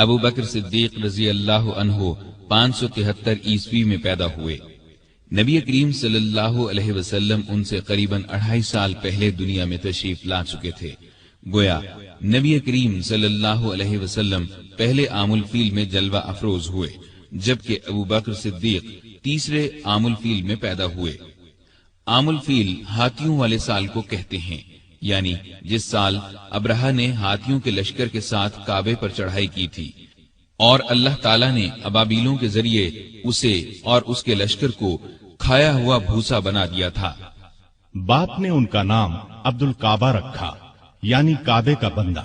ابو بکر صدیق رضی اللہ عنہ 573 عیسوی میں پیدا ہوئے۔ نبی کریم صلی اللہ علیہ وسلم ان سے قریباً 2.5 سال پہلے دنیا میں تشریف لا چکے تھے۔ گویا نبی کریم صلی اللہ علیہ وسلم پہلے عام الفیل میں جلوہ افروز ہوئے، جبکہ ابو بکر صدیق تیسرے عام الفیل میں پیدا ہوئے۔ عام الفیل ہاتھیوں والے سال کو کہتے ہیں، یعنی جس سال ابرہہ نے ہاتھیوں کے لشکر کے ساتھ کعبے پر چڑھائی کی تھی اور اللہ تعالیٰ نے ابابیلوں کے ذریعے اسے اور اس کے لشکر کو کھایا ہوا بھوسا بنا دیا تھا۔ باپ نے ان کا نام عبد الکعبہ رکھا، یعنی کعبے کا بندہ۔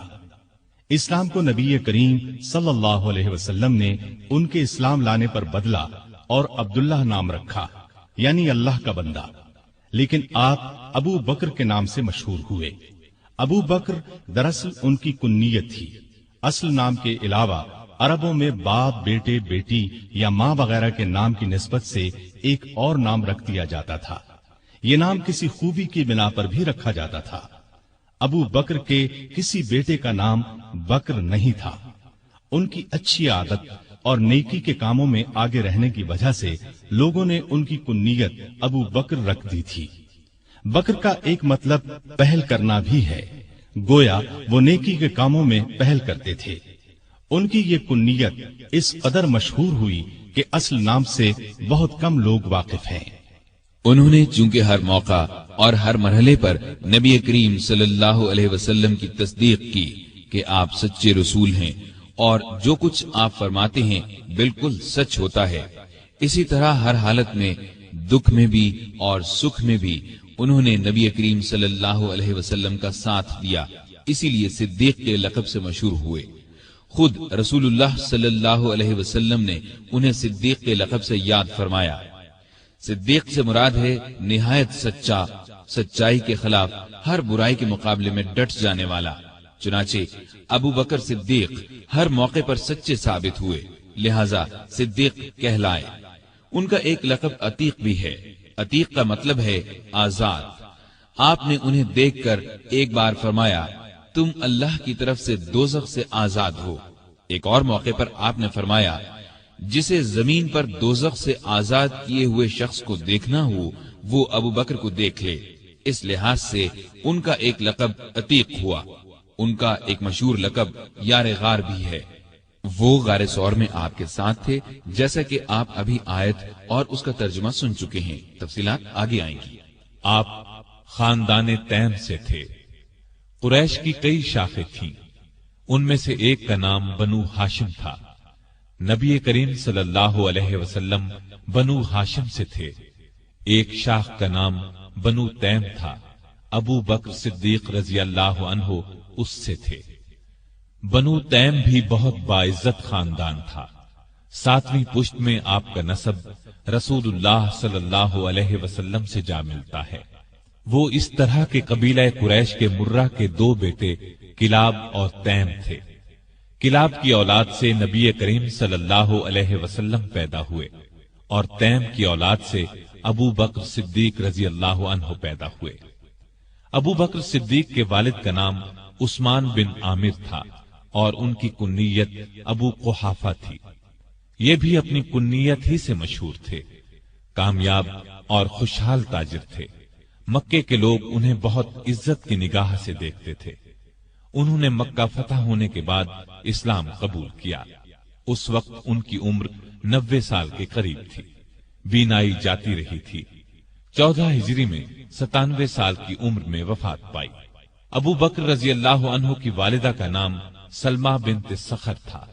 اسلام کو نبی کریم صلی اللہ علیہ وسلم نے ان کے اسلام لانے پر بدلا اور عبداللہ نام رکھا، یعنی اللہ کا بندہ۔ لیکن آپ ابو بکر کے نام سے مشہور ہوئے۔ ابو بکر دراصل ان کی کنیت تھی۔ اصل نام کے علاوہ عربوں میں باپ، بیٹے، بیٹی یا ماں وغیرہ کے نام کی نسبت سے ایک اور نام رکھ دیا جاتا تھا۔ یہ نام کسی خوبی کی بنا پر بھی رکھا جاتا تھا۔ ابو بکر کے کسی بیٹے کا نام بکر نہیں تھا۔ ان کی اچھی عادت اور نیکی کے کاموں میں آگے رہنے کی وجہ سے لوگوں نے ان کی کنیت ابو بکر رکھ دی تھی۔ بکر کا ایک مطلب پہل کرنا بھی ہے، گویا وہ نیکی کے کاموں میں پہل کرتے تھے۔ ان کی یہ کنیت اس قدر مشہور ہوئی کہ اصل نام سے بہت کم لوگ واقف ہیں۔ انہوں نے چونکہ ہر موقع اور ہر مرحلے پر نبی کریم صلی اللہ علیہ وسلم کی تصدیق کی کہ آپ سچے رسول ہیں اور جو کچھ آپ فرماتے ہیں بالکل سچ ہوتا ہے، اسی طرح ہر حالت میں دکھ میں بھی اور سکھ میں بھی انہوں نے نبی کریم صلی اللہ علیہ وسلم کا ساتھ دیا، اسی لیے صدیق کے لقب سے مشہور ہوئے۔ خود رسول اللہ صلی اللہ علیہ وسلم نے انہیں صدیق کے لقب سے یاد فرمایا۔ صدیق سے مراد ہے نہایت سچا، سچائی کے خلاف ہر برائی کے مقابلے میں ڈٹ جانے والا۔ چنانچہ ابو بکر صدیق ہر موقع پر سچے ثابت ہوئے، لہذا صدیق کہلائے۔ ان کا ایک لقب عتیق بھی ہے۔ عتیق کا مطلب ہے آزاد۔ آپ نے انہیں دیکھ کر ایک بار فرمایا، تم اللہ کی طرف سے دوزخ سے آزاد ہو۔ ایک اور موقع پر آپ نے فرمایا، جسے زمین پر دوزخ سے آزاد کیے ہوئے شخص کو دیکھنا ہو وہ ابو بکر کو دیکھ لے۔ اس لحاظ سے ان کا ایک لقب عتیق ہوا۔ ان کا ایک مشہور لقب یار غار بھی ہے۔ وہ غار ثور میں آپ کے ساتھ تھے، جیسا کہ آپ ابھی آیت اور اس کا ترجمہ سن چکے ہیں، تفصیلات آگے آئیں گی۔ آپ خاندان تیم سے تھے۔ قریش کی کئی شاخیں تھیں، ان میں سے ایک کا نام بنو ہاشم تھا۔ نبی کریم صلی اللہ علیہ وسلم بنو ہاشم سے تھے۔ ایک شاخ کا نام بنو تیم تھا، ابو بکر صدیق رضی اللہ عنہ اس سے تھے۔ بنو تیم بھی بہت باعزت خاندان تھا۔ 7ویں پشت میں آپ کا نسب رسول اللہ صلی اللہ علیہ وسلم سے جا ملتا ہے۔ وہ اس طرح کے قبیلہ قریش کے مرہ کے 2 بیٹے کلاب اور تیم تھے۔ کلاب کی اولاد سے نبی کریم صلی اللہ علیہ وسلم پیدا ہوئے اور تیم کی اولاد سے ابو بکر صدیق رضی اللہ عنہ پیدا ہوئے۔ ابو بکر صدیق کے والد کا نام عثمان بن عامر تھا اور ان کی کنیت ابو قحافہ تھی۔ یہ بھی اپنی کنیت ہی سے مشہور تھے۔ کامیاب اور خوشحال تاجر تھے۔ مکے کے لوگ انہیں بہت عزت کی نگاہ سے دیکھتے تھے۔ انہوں نے مکہ فتح ہونے کے بعد اسلام قبول کیا۔ اس وقت ان کی عمر 90 سال کے قریب تھی۔ بینائی جاتی رہی تھی۔ 14 ہجری میں 97 سال کی عمر میں وفات پائی۔ ابو بکر رضی اللہ عنہ کی والدہ کا نام سلمہ بنت سخر تھا۔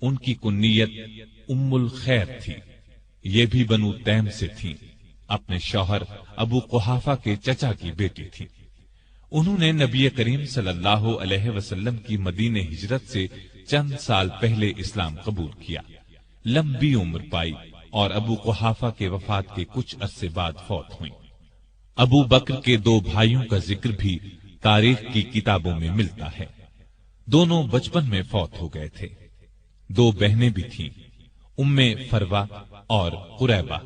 ان کی کنیت ام الخیر تھی۔ یہ بھی بنو تیم سے تھی۔ اپنے شوہر ابو قحافہ کے چچا کی بیٹی تھی۔ انہوں نے نبی کریم صلی اللہ علیہ وسلم کی مدینہ ہجرت سے چند سال پہلے اسلام قبول کیا۔ لمبی عمر پائی اور ابو قحافہ کے وفات کے کچھ عرصے بعد فوت ہوئی۔ ابو بکر کے 2 بھائیوں کا ذکر بھی تاریخ کی کتابوں میں ملتا ہے۔ دونوں بچپن میں فوت ہو گئے تھے۔ 2 بہنیں بھی تھیں، ام فروہ اور قریبہ۔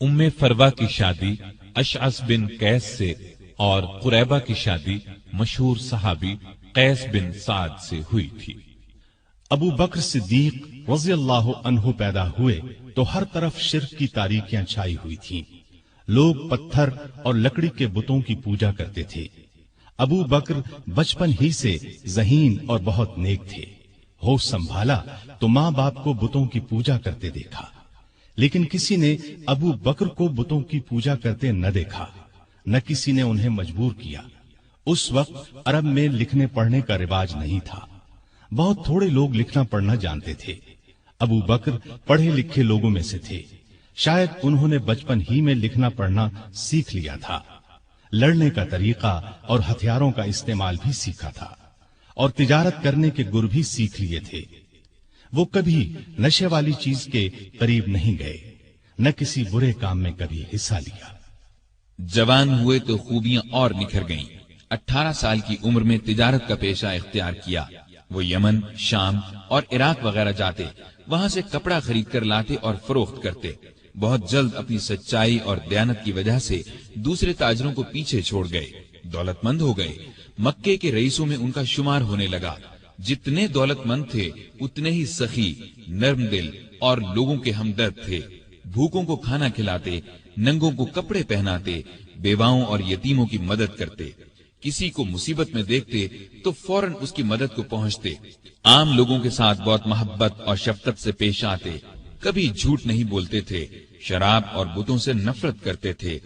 ام فروہ کی شادی اشعث بن قیس سے اور قریبہ کی شادی مشہور صحابی قیس بن سعد سے ہوئی تھی۔ ابو بکر صدیق رضی اللہ عنہ پیدا ہوئے تو ہر طرف شرک کی تاریکیاں چھائی ہوئی تھیں۔ لوگ پتھر اور لکڑی کے بتوں کی پوجا کرتے تھے۔ ابو بکر بچپن ہی سے ذہین اور بہت نیک تھے۔ ہوش سنبھالا تو ماں باپ کو بتوں کی پوجا کرتے دیکھا، لیکن کسی نے ابو بکر کو بتوں کی پوجا کرتے نہ دیکھا، نہ کسی نے انہیں مجبور کیا۔ اس وقت عرب میں لکھنے پڑھنے کا رواج نہیں تھا، بہت تھوڑے لوگ لکھنا پڑھنا جانتے تھے۔ ابو بکر پڑھے لکھے لوگوں میں سے تھے، شاید انہوں نے بچپن ہی میں لکھنا پڑھنا سیکھ لیا تھا، لڑنے کا طریقہ اور ہتھیاروں کا استعمال بھی سیکھا تھا، اور تجارت کرنے کے گر بھی سیکھ لیے تھے۔ وہ کبھی نشے والی چیز کے قریب نہیں گئے، نہ کسی برے کام میں کبھی حصہ لیا۔ جوان ہوئے تو خوبیاں اور نکھر گئیں۔ 18 سال کی عمر میں تجارت کا پیشہ اختیار کیا۔ وہ یمن، شام اور عراق وغیرہ جاتے، وہاں سے کپڑا خرید کر لاتے اور فروخت کرتے۔ بہت جلد اپنی سچائی اور دیانت کی وجہ سے دوسرے تاجروں کو پیچھے چھوڑ گئے، دولت مند ہو گئے۔ مکے کے رئیسوں میں ان کا شمار ہونے لگا۔ جتنے دولت مند تھے اتنے ہی سخی، نرم دل اور لوگوں کے ہمدرد تھے۔ بھوکوں کو کھانا کھلاتے، ننگوں کو کپڑے پہناتے، بیواؤں اور یتیموں کی مدد کرتے۔ کسی کو مصیبت میں دیکھتے تو فوراً اس کی مدد کو پہنچتے۔ عام لوگوں کے ساتھ بہت محبت اور شفقت سے پیش آتے، کبھی جھوٹ نہیں بولتے تھے، شراب اور بتوں سے نفرت کرتے تھے۔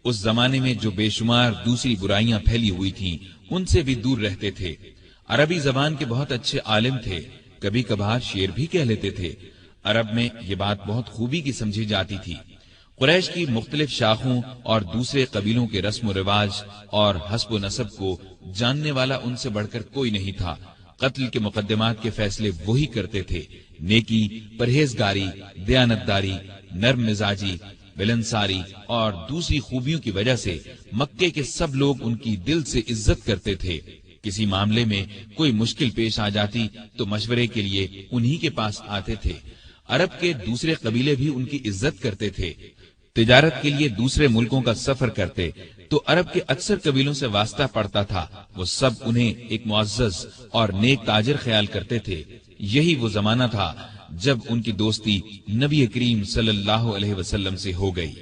اس زمانے میں جو بے شمار دوسری برائیاں پھیلی ہوئی تھیں ان سے بھی دور رہتے تھے۔ عربی زبان کے بہت اچھے عالم تھے، کبھی کبھار شعر بھی کہہ لیتے تھے۔ عرب میں یہ بات بہت خوبی کی سمجھی جاتی تھی۔ قریش کی مختلف شاخوں اور دوسرے قبیلوں کے رسم و رواج اور حسب و نسب کو جاننے والا ان سے بڑھ کر کوئی نہیں تھا۔ قتل کے مقدمات کے فیصلے وہی کرتے تھے۔ نیکی، پرہیزگاری، دیانتداری، نرم مزاجی، ملنساری اور دوسری خوبیوں کی وجہ سے مکے کے سب لوگ ان کی دل سے عزت کرتے تھے۔ کسی معاملے میں کوئی مشکل پیش آ جاتی تو مشورے کے لیے انہی کے پاس آتے تھے۔ عرب کے دوسرے قبیلے بھی ان کی عزت کرتے تھے۔ تجارت کے لیے دوسرے ملکوں کا سفر کرتے تو عرب کے اکثر قبیلوں سے واسطہ پڑتا تھا، وہ سب انہیں ایک معزز اور نیک تاجر خیال کرتے تھے۔ یہی وہ زمانہ تھا جب ان کی دوستی نبی کریم صلی اللہ علیہ وسلم سے ہو گئی،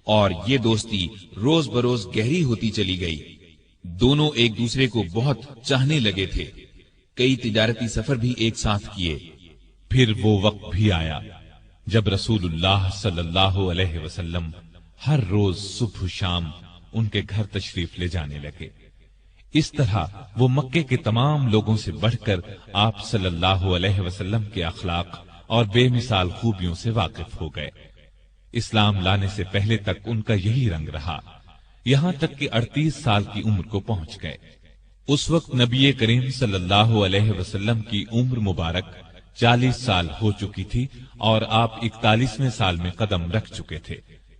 اور یہ دوستی روز بروز گہری ہوتی چلی گئی۔ دونوں ایک دوسرے کو بہت چاہنے لگے تھے۔ کئی تجارتی سفر بھی ایک ساتھ کیے۔ پھر وہ وقت بھی آیا جب رسول اللہ صلی اللہ علیہ وسلم ہر روز صبح شام ان کے گھر تشریف لے جانے لگے۔ اس طرح وہ مکے کے تمام لوگوں سے بڑھ کر آپ صلی اللہ علیہ وسلم کے اخلاق اور بے مثال خوبیوں سے واقف ہو گئے۔ اسلام لانے سے پہلے تک ان کا یہی رنگ رہا، یہاں تک کہ 38 سال کی عمر کو پہنچ گئے۔ اس وقت نبی کریم صلی اللہ علیہ وسلم کی عمر مبارک 40 سال ہو چکی تھی، اور آپ 41ویں سال میں قدم رکھ چکے تھے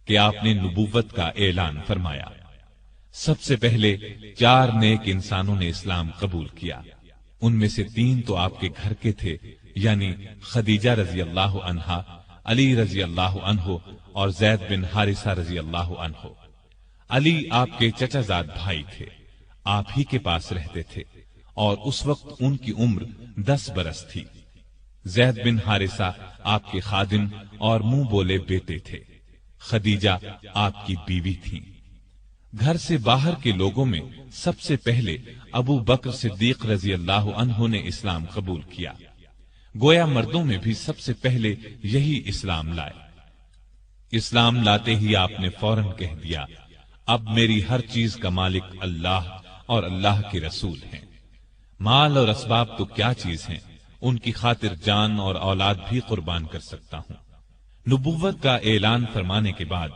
کہ آپ نے نبوت کا اعلان فرمایا۔ سب سے پہلے 4 نیک انسانوں نے اسلام قبول کیا۔ ان میں سے 3 تو آپ کے گھر کے تھے، یعنی خدیجہ رضی اللہ عنہا، علی رضی اللہ عنہ اور زید بن حارثہ رضی اللہ عنہ۔ علی آپ کے چچا زاد بھائی تھے، آپ ہی کے پاس رہتے تھے، اور اس وقت ان کی عمر 10 برس تھی۔ زید بن حارثہ آپ کے خادم اور منہ بولے بیٹے تھے۔ خدیجہ آپ کی بیوی تھیں۔ گھر سے باہر کے لوگوں میں سب سے پہلے ابو بکر صدیق رضی اللہ عنہ نے اسلام قبول کیا۔ گویا مردوں میں بھی سب سے پہلے یہی اسلام لائے۔ اسلام لاتے ہی آپ نے فوراً کہہ دیا، اب میری ہر چیز کا مالک اللہ اور اللہ کے رسول ہیں۔ مال اور اسباب تو کیا چیز ہیں، ان کی خاطر جان اور اولاد بھی قربان کر سکتا ہوں۔ نبوت کا اعلان فرمانے کے بعد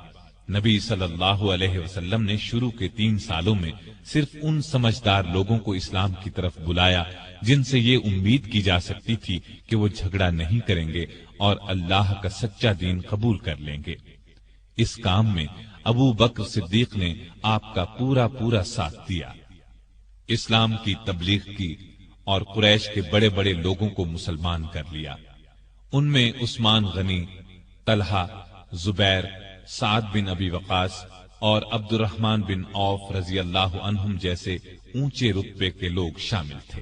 نبی صلی اللہ علیہ وسلم نے شروع کے 3 سالوں میں صرف ان سمجھدار لوگوں کو اسلام کی طرف بلایا جن سے یہ امید کی جا سکتی تھی کہ وہ جھگڑا نہیں کریں گے اور اللہ کا سچا دین قبول کر لیں گے۔ اس کام میں ابو بکر صدیق نے آپ کا پورا ساتھ دیا۔ اسلام کی تبلیغ کی اور قریش کے بڑے بڑے لوگوں کو مسلمان کر لیا۔ ان میں عثمان غنی، طلحہ، زبیر، سعد بن ابی وقاص اور عبد الرحمن بن عوف رضی اللہ عنہم جیسے اونچے رتبے کے لوگ شامل تھے۔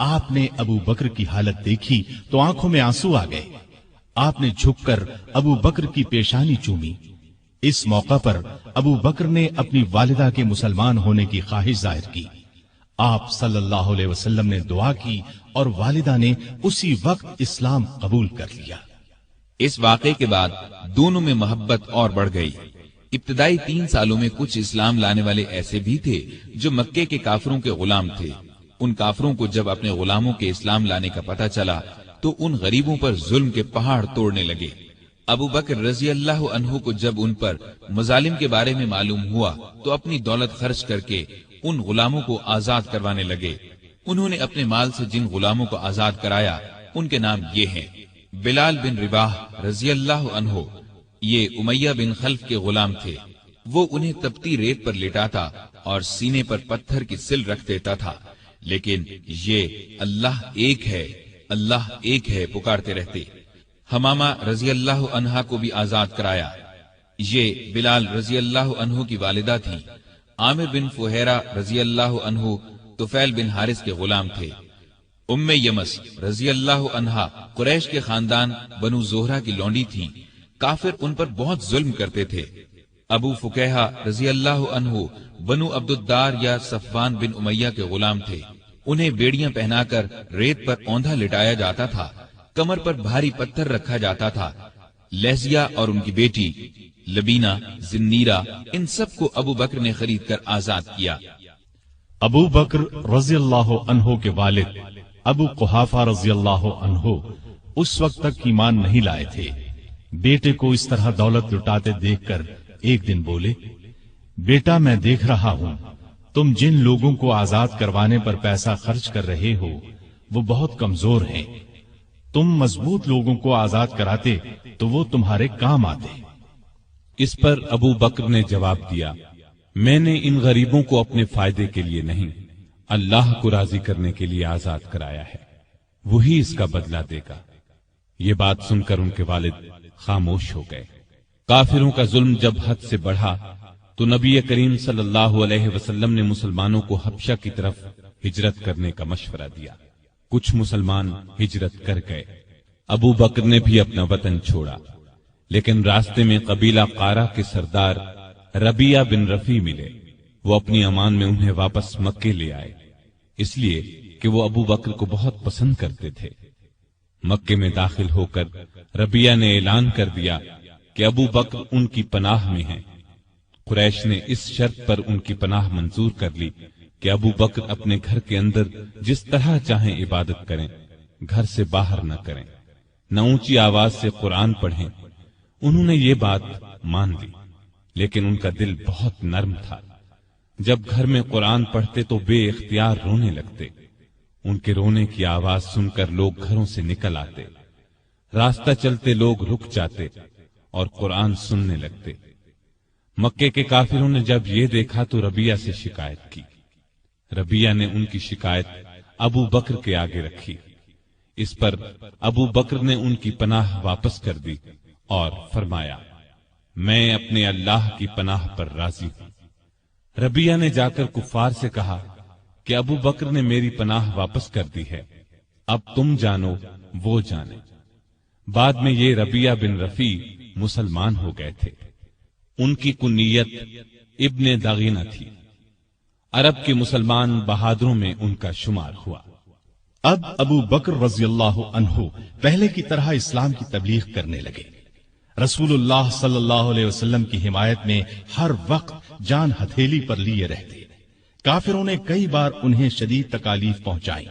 آپ نے ابو بکر کی حالت دیکھی تو آنکھوں میں آنسو آ گئے۔ آپ نے جھک کر ابو بکر کی پیشانی چومی۔ اس موقع پر ابو بکر نے اپنی والدہ کے مسلمان ہونے کی خواہش ظاہر کی۔ آپ صلی اللہ علیہ وسلم نے دعا کی اور والدہ نے اسی وقت اسلام قبول کر لیا۔ اس واقعے کے بعد دونوں میں محبت اور بڑھ گئی۔ ابتدائی 3 سالوں میں کچھ اسلام لانے والے ایسے بھی تھے جو مکے کے کافروں کے غلام تھے۔ ان کافروں کو جب اپنے غلاموں کے اسلام لانے کا پتہ چلا تو ان غریبوں پر ظلم کے پہاڑ توڑنے لگے۔ ابو بکر رضی اللہ عنہ کو جب ان پر مظالم کے بارے میں معلوم ہوا تو اپنی دولت خرچ کر کے ان غلاموں کو آزاد کروانے لگے۔ انہوں نے اپنے مال سے جن غلاموں کو آزاد کرایا ان کے نام یہ ہیں: بلال بن رباح رضی اللہ عنہ، یہ امیہ بن خلف کے غلام تھے۔ وہ انہیں تپتی ریت پر لٹاتا اور سینے پر پتھر کی سل رکھ دیتا تھا، لیکن یہ اللہ ایک ہے، اللہ ایک ہے پکارتے رہتے۔ حمامہ رضی اللہ عنہا کو بھی آزاد کرایا۔ یہ بلال رضی اللہ عنہ کی والدہ تھی۔ عامر بن فہیرہ رضی اللہ عنہ طفیل بن حارث کے غلام تھے۔ ام یمس رضی اللہ عنہا قریش کے خاندان بنو زہرہ کی لونڈی تھی۔ کافر ان پر بہت ظلم کرتے تھے۔ ابو فکیہہ رضی اللہ عنہ بنو عبد الدار یا صفوان بن امیہ کے غلام تھے۔ انہیں بیڑیاں پہنا کر ریت پر اوندھا لٹایا جاتا تھا، کمر پر بھاری پتھر رکھا جاتا تھا۔ لہزیہ اور ان کی بیٹی لبینہ، زنیرہ، ان سب کو ابو بکر نے خرید کر آزاد کیا۔ ابو بکر رضی اللہ عنہ کے والد ابو قحافہ رضی اللہ عنہ اس وقت تک ایمان نہیں لائے تھے۔ بیٹے کو اس طرح دولت لٹاتے دیکھ کر ایک دن بولے: بیٹا، میں دیکھ رہا ہوں تم جن لوگوں کو آزاد کروانے پر پیسہ خرچ کر رہے ہو وہ بہت کمزور ہیں۔ تم مضبوط لوگوں کو آزاد کراتے تو وہ تمہارے کام آتے۔ اس پر ابو بکر نے جواب دیا: میں نے ان غریبوں کو اپنے فائدے کے لیے نہیں، اللہ کو راضی کرنے کے لیے آزاد کرایا ہے، وہی اس کا بدلہ دے گا۔ یہ بات سن کر ان کے والد خاموش ہو گئے۔ کافروں کا ظلم جب حد سے بڑھا تو نبی کریم صلی اللہ علیہ وسلم نے مسلمانوں کو حبشہ کی طرف ہجرت کرنے کا مشورہ دیا۔ کچھ مسلمان ہجرت کر گئے۔ ابو بکر نے بھی اپنا وطن چھوڑا، لیکن راستے میں قبیلہ قارہ کے سردار ربیہ بن رفیع ملے۔ وہ اپنی امان میں انہیں واپس مکے لے آئے، اس لیے کہ وہ ابو بکر کو بہت پسند کرتے تھے۔ مکے میں داخل ہو کر ربیہ نے اعلان کر دیا کہ ابو بکر ان کی پناہ میں ہیں۔ قریش نے اس شرط پر ان کی پناہ منظور کر لی کہ ابو بکر اپنے گھر کے اندر جس طرح چاہیں عبادت کریں، گھر سے باہر نہ کریں، نہ اونچی آواز سے قرآن پڑھیں۔ انہوں نے یہ بات مان لی، لیکن ان کا دل بہت نرم تھا۔ جب گھر میں قرآن پڑھتے تو بے اختیار رونے لگتے۔ ان کے رونے کی آواز سن کر لوگ گھروں سے نکل آتے، راستہ چلتے لوگ رک جاتے اور قرآن سننے لگتے۔ مکے کے کافروں نے جب یہ دیکھا تو ربیہ سے شکایت کی۔ ربیہ نے ان کی شکایت ابو بکر کے آگے رکھی۔ اس پر ابو بکر نے ان کی پناہ واپس کر دی اور فرمایا: میں اپنے اللہ کی پناہ پر راضی ہوں۔ ربیہ نے جا کر کفار سے کہا کہ ابو بکر نے میری پناہ واپس کر دی ہے، اب تم جانو وہ جانے۔ بعد میں یہ ربیہ بن رفیع مسلمان ہو گئے تھے۔ ان کی کنیت ابن دغینہ تھی۔ عرب کے مسلمان بہادروں میں ان کا شمار ہوا۔ اب ابو بکر رضی اللہ عنہ پہلے کی طرح اسلام کی تبلیغ کرنے لگے۔ رسول اللہ صلی اللہ علیہ وسلم کی حمایت میں ہر وقت جان ہتھیلی پر لیے رہتے۔ کافروں نے کئی بار انہیں شدید تکالیف پہنچائی۔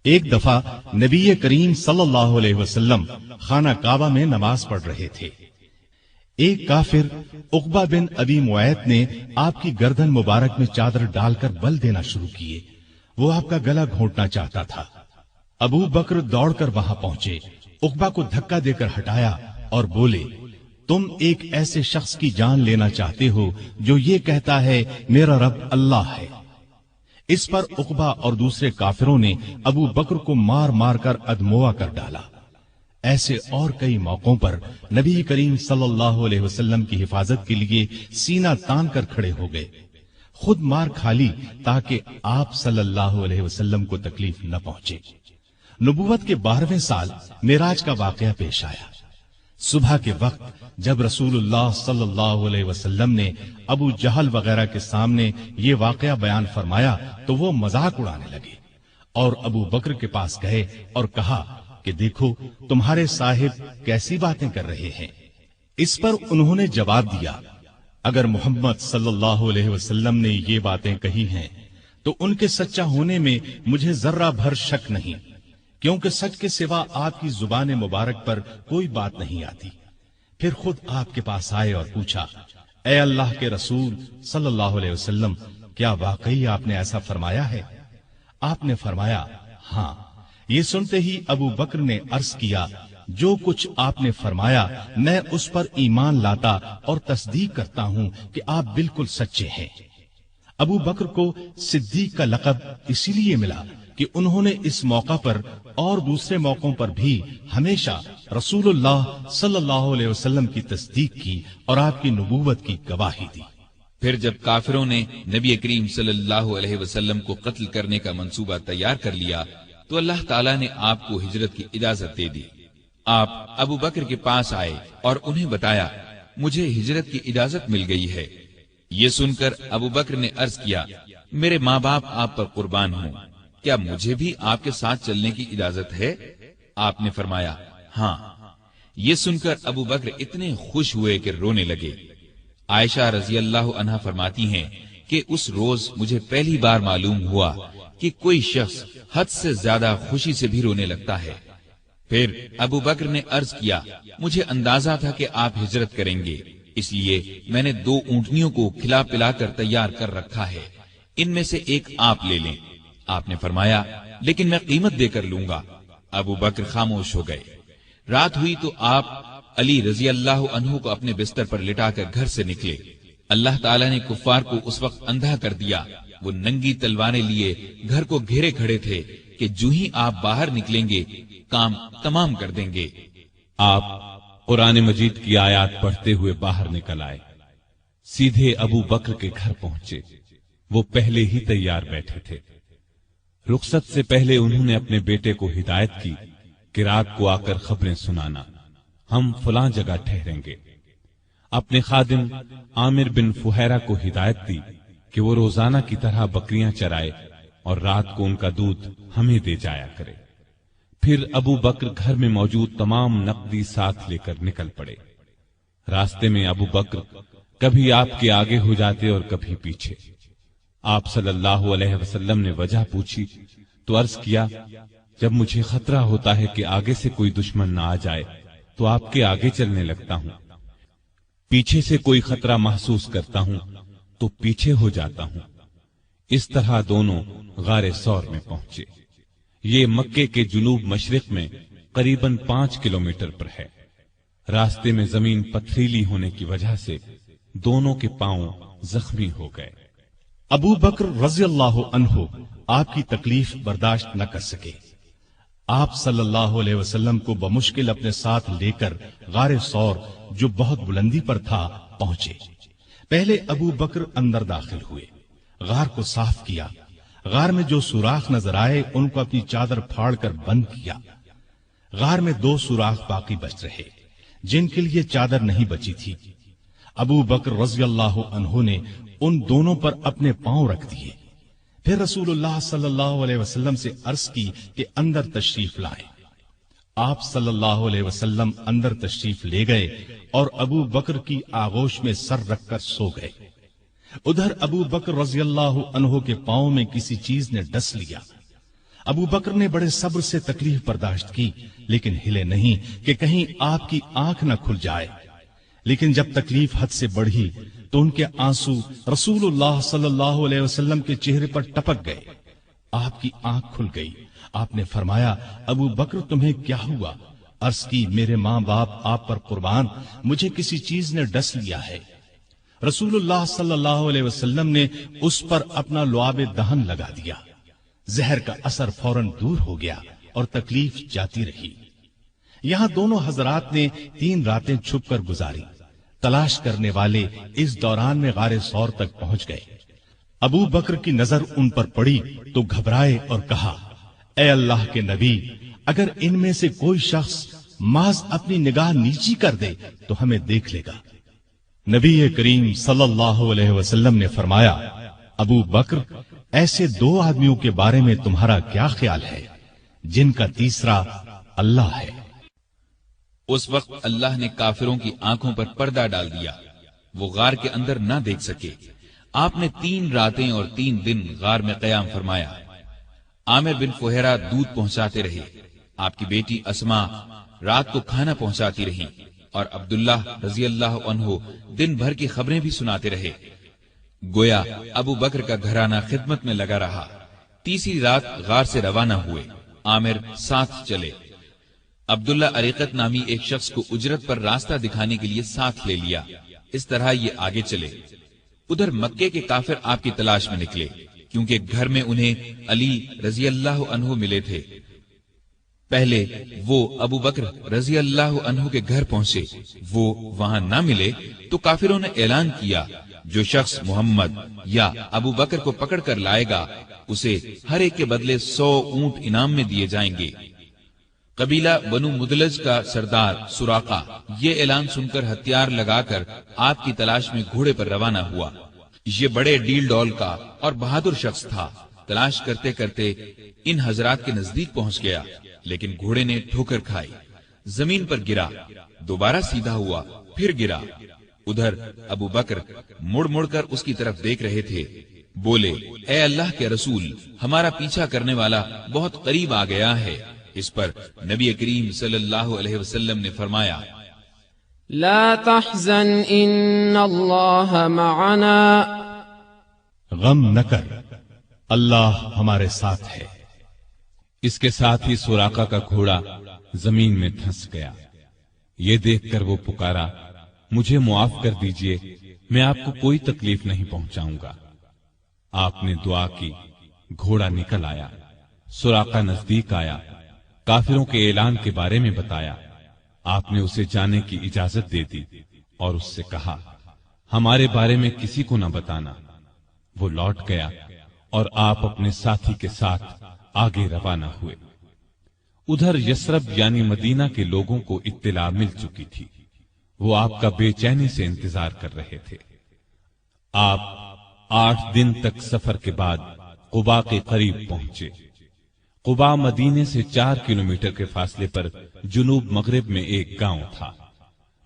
ایک دفعہ نبی کریم صلی اللہ علیہ وسلم خانہ کعبہ میں نماز پڑھ رہے تھے۔ ایک کافر عقبہ بن ابی معیط نے آپ کی گردن مبارک میں چادر ڈال کر بل دینا شروع کیے۔ وہ آپ کا گلا گھونٹنا چاہتا تھا۔ ابو بکر دوڑ کر وہاں پہنچے، عقبہ کو دھکا دے کر ہٹایا اور بولے: تم ایک ایسے شخص کی جان لینا چاہتے ہو جو یہ کہتا ہے میرا رب اللہ ہے۔ اس پر عقبہ اور دوسرے کافروں نے ابو بکر کو مار مار کر ادموا کر ڈالا۔ ایسے اور کئی موقعوں پر نبی کریم صلی اللہ علیہ وسلم کی حفاظت کے لیے سینہ تان کر کھڑے ہو گئے۔ خود مار کھا لی تاکہ آپ صلی اللہ علیہ وسلم کو تکلیف نہ پہنچے۔ نبوت کے 12ویں سال معراج کا واقعہ پیش آیا۔ صبح کے وقت جب رسول اللہ صلی اللہ علیہ وسلم نے ابو جہل وغیرہ کے سامنے یہ واقعہ بیان فرمایا تو وہ مذاق اڑانے لگے اور ابو بکر کے پاس گئے اور کہا کہ دیکھو تمہارے صاحب کیسی باتیں کر رہے ہیں۔ اس پر انہوں نے جواب دیا، اگر محمد صلی اللہ علیہ وسلم نے یہ باتیں کہی ہیں تو ان کے سچا ہونے میں مجھے ذرہ بھر شک نہیں، کیونکہ سچ کے سوا آپ کی زبان مبارک پر کوئی بات نہیں آتی۔ پھر خود آپ کے پاس آئے اور پوچھا، اے اللہ کے رسول صلی اللہ علیہ وسلم، کیا واقعی آپ نے ایسا فرمایا ہے؟ آپ نے فرمایا ہاں۔ یہ سنتے ہی ابو بکر نے عرض کیا، جو کچھ آپ نے فرمایا میں اس پر ایمان لاتا اور تصدیق کرتا ہوں کہ آپ بالکل سچے ہیں۔ ابو بکر کو صدیق کا لقب اسی لیے ملا کہ انہوں نے اس موقع پر اور دوسرے موقعوں پر بھی ہمیشہ رسول اللہ صلی اللہ علیہ وسلم کی تصدیق کی اور آپ کی نبوت کی گواہی دی۔ پھر جب کافروں نے نبی کریم صلی اللہ علیہ وسلم کو قتل کرنے کا منصوبہ تیار کر لیا تو اللہ تعالیٰ نے آپ کو ہجرت کی اجازت دے دی۔ آپ ابو بکر کے پاس آئے اور انہیں بتایا، مجھے ہجرت کی اجازت مل گئی ہے۔ یہ سن کر ابو بکر نے عرض کیا، میرے ماں باپ آپ پر قربان ہوں، کیا مجھے بھی آپ کے ساتھ چلنے کی اجازت ہے؟ آپ نے فرمایا ہاں۔ یہ سن کر ابو بکر اتنے خوش ہوئے کہ رونے لگے۔ عائشہ رضی اللہ عنہا فرماتی ہیں کہ اس روز مجھے پہلی بار معلوم ہوا کہ کوئی شخص حد سے زیادہ خوشی سے بھی رونے لگتا ہے۔ پھر ابو بکر نے عرض کیا، مجھے اندازہ تھا کہ آپ ہجرت کریں گے، اس لیے میں نے 2 اونٹنیوں کو کھلا پلا کر تیار کر رکھا ہے، ان میں سے ایک آپ لے لیں۔ آپ نے فرمایا لیکن میں قیمت دے کر لوں گا۔ ابو بکر خاموش ہو گئے۔ رات ہوئی تو آپ علی رضی اللہ عنہ کو اپنے بستر پر لٹا کر گھر سے نکلے۔ اللہ تعالیٰ نے کفار کو اس وقت اندھا کر دیا، وہ ننگی تلواریں لیے گھر کو گھیرے کھڑے تھے کہ جو ہی آپ باہر نکلیں گے کام تمام کر دیں گے۔ آپ قرآن مجید کی آیات پڑھتے ہوئے باہر نکل آئے، سیدھے ابو بکر کے گھر پہنچے۔ وہ پہلے ہی تیار بیٹھے تھے۔ رخصت سے پہلے انہوں نے اپنے بیٹے کو ہدایت کی کہ رات کو آ کر خبریں سنانا، ہم فلاں جگہ ٹھہریں گے۔ اپنے خادم عامر بن فہیرہ کو ہدایت دی کہ وہ روزانہ کی طرح بکریاں چرائے اور رات کو ان کا دودھ ہمیں دے جایا کرے۔ پھر ابو بکر گھر میں موجود تمام نقدی ساتھ لے کر نکل پڑے۔ راستے میں ابو بکر کبھی آپ کے آگے ہو جاتے اور کبھی پیچھے۔ آپ صلی اللہ علیہ وسلم نے وجہ پوچھی تو عرض کیا، جب مجھے خطرہ ہوتا ہے کہ آگے سے کوئی دشمن نہ آ جائے تو آپ کے آگے چلنے لگتا ہوں، پیچھے سے کوئی خطرہ محسوس کرتا ہوں تو پیچھے ہو جاتا ہوں۔ اس طرح دونوں غار ثور میں پہنچے۔ یہ مکے کے جنوب مشرق میں قریباً 5 کلومیٹر پر ہے۔ راستے میں زمین پتھریلی ہونے کی وجہ سے دونوں کے پاؤں زخمی ہو گئے۔ ابو بکر رضی اللہ عنہ آپ کی تکلیف برداشت نہ کر سکے۔ آپ صلی اللہ علیہ وسلم کو بمشکل اپنے ساتھ لے کر غار ثور جو بہت بلندی پر تھا پہنچے۔ پہلے ابو بکر اندر داخل ہوئے، غار کو صاف کیا، غار میں جو سوراخ نظر آئے ان کو اپنی چادر پھاڑ کر بند کیا۔ غار میں 2 سوراخ باقی بچ رہے جن کے لیے چادر نہیں بچی تھی۔ ابو بکر رضی اللہ عنہ نے ان دونوں پر اپنے پاؤں رکھ دیے۔ پھر رسول اللہ صلی اللہ علیہ وسلم سے عرض کی کہ اندر تشریف لائیں۔ آپ صلی اللہ علیہ وسلم اندر تشریف لے گئے اور ابو بکر کی آغوش میں سر رکھ کر سو گئے۔ ادھر ابو بکر رضی اللہ عنہ کے پاؤں میں کسی چیز نے ڈس لیا۔ ابو بکر نے بڑے صبر سے تکلیف برداشت کی لیکن ہلے نہیں کہ کہیں آپ کی آنکھ نہ کھل جائے۔ لیکن جب تکلیف حد سے بڑھی تو ان کے آنسو رسول اللہ صلی اللہ علیہ وسلم کے چہرے پر ٹپک گئے۔ آپ کی آنکھ کھل گئی۔ آپ نے فرمایا، ابو بکر تمہیں کیا ہوا؟ عرض کی، میرے ماں باپ آپ پر قربان، مجھے کسی چیز نے ڈس لیا ہے۔ رسول اللہ صلی اللہ علیہ وسلم نے اس پر اپنا لعاب دہن لگا دیا۔ زہر کا اثر فوراً دور ہو گیا اور تکلیف جاتی رہی۔ یہاں دونوں حضرات نے 3 راتیں چھپ کر گزاری۔ تلاش کرنے والے اس دوران میں غار ثور تک پہنچ گئے۔ ابو بکر کی نظر ان پر پڑی تو گھبرائے اور کہا، اے اللہ کے نبی، اگر ان میں سے کوئی شخص محض اپنی نگاہ نیچی کر دے تو ہمیں دیکھ لے گا۔ نبی کریم صلی اللہ علیہ وسلم نے فرمایا، ابو بکر، ایسے دو آدمیوں کے بارے میں تمہارا کیا خیال ہے جن کا تیسرا اللہ ہے؟ اس وقت اللہ نے کافروں کی آنکھوں پر پردہ ڈال دیا، وہ غار کے اندر نہ دیکھ سکے۔ آپ نے 3 راتیں اور 3 دن غار میں قیام فرمایا۔ عامر بن فہیرہ دودھ پہنچاتے رہے، آپ کی بیٹی اسما رات کو کھانا پہنچاتی رہی، اور عبداللہ رضی اللہ عنہ دن بھر کی خبریں بھی سناتے رہے۔ گویا ابو بکر کا گھرانہ خدمت میں لگا رہا۔ تیسری رات غار سے روانہ ہوئے، عامر ساتھ چلے۔ عبداللہ اریقت نامی ایک شخص کو اجرت پر راستہ دکھانے کے لیے ساتھ لے لیا۔ اس طرح یہ آگے چلے۔ ادھر مکے کے کافر آپ کی تلاش میں نکلے، کیونکہ گھر میں انہیں علی رضی اللہ عنہ ملے تھے۔ پہلے وہ ابو بکر رضی اللہ عنہ کے گھر پہنچے، وہ وہاں نہ ملے تو کافروں نے اعلان کیا، جو شخص محمد یا ابو بکر کو پکڑ کر لائے گا اسے ہر ایک کے بدلے 100 اونٹ انعام میں دیے جائیں گے۔ قبیلہ بنو مدلج کا سردار سراقہ یہ اعلان سن کر ہتھیار لگا کر آپ کی تلاش میں گھوڑے پر روانہ ہوا۔ یہ بڑے ڈیل ڈول کا اور بہادر شخص تھا۔ تلاش کرتے کرتے ان حضرات کے نزدیک پہنچ گیا، لیکن گھوڑے نے ٹھوکر کھائی، زمین پر گرا، دوبارہ سیدھا ہوا، پھر گرا۔ ادھر ابو بکر مڑ مڑ کر اس کی طرف دیکھ رہے تھے۔ بولے، اے اللہ کے رسول، ہمارا پیچھا کرنے والا بہت قریب آ گیا ہے۔ اس پر نبی کریم صلی اللہ علیہ وسلم نے فرمایا، لا تحزن ان اللہ معنا، غم نہ کر، اللہ ہمارے ساتھ ہے۔ اس کے ساتھ ہی سراقہ کا گھوڑا زمین میں دھنس گیا۔ یہ دیکھ کر وہ پکارا، مجھے معاف کر دیجئے، میں آپ کو کوئی تکلیف نہیں پہنچاؤں گا۔ آپ نے دعا کی، گھوڑا نکل آیا، سراقہ نزدیک آیا، کافروں کے اعلان کے بارے میں بتایا۔ آپ نے اسے جانے کی اجازت دے دی اور اس سے کہا، ہمارے بارے میں کسی کو نہ بتانا۔ وہ لوٹ گیا اور آپ اپنے ساتھی کے ساتھ آگے روانہ ہوئے۔ ادھر یثرب یعنی مدینہ کے لوگوں کو اطلاع مل چکی تھی، وہ آپ کا بے چینی سے انتظار کر رہے تھے۔ آپ 8 دن تک سفر کے بعد قباء کے قریب پہنچے۔ قباء مدینے سے 4 کلومیٹر کے فاصلے پر جنوب مغرب میں ایک گاؤں تھا۔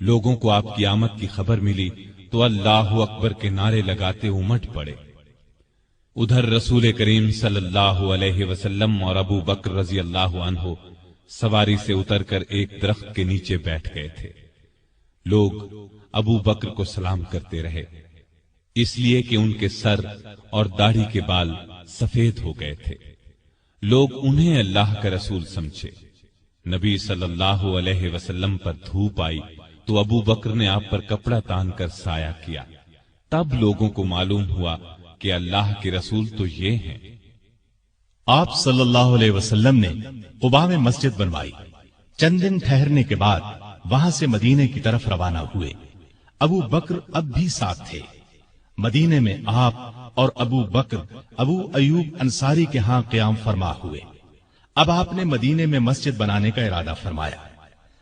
لوگوں کو آپ کی آمد کی خبر ملی تو اللہ اکبر کے نعرے لگاتے امٹ پڑے۔ ادھر رسول کریم صلی اللہ علیہ وسلم اور ابو بکر رضی اللہ عنہ سواری سے اتر کر ایک درخت کے نیچے بیٹھ گئے تھے۔ لوگ ابو بکر کو سلام کرتے رہے، اس لیے کہ ان کے سر اور داڑھی کے بال سفید ہو گئے تھے۔ لوگ انہیں اللہ کا رسول سمجھے۔ نبی صلی اللہ علیہ وسلم پر دھوپ آئی تو ابو بکر نے آپ پر کپڑا تان کر سایہ کیا۔ تب لوگوں کو معلوم ہوا کہ اللہ کے رسول تو یہ ہیں۔ آپ صلی اللہ علیہ وسلم نے قباء میں مسجد بنوائی۔ چند دن ٹھہرنے کے بعد وہاں سے مدینے کی طرف روانہ ہوئے۔ ابو بکر اب بھی ساتھ تھے۔ مدینے میں آپ اور ابو بکر ابو ایوب انصاری کے ہاں قیام فرما ہوئے۔ اب آپ نے مدینے میں مسجد بنانے کا ارادہ فرمایا۔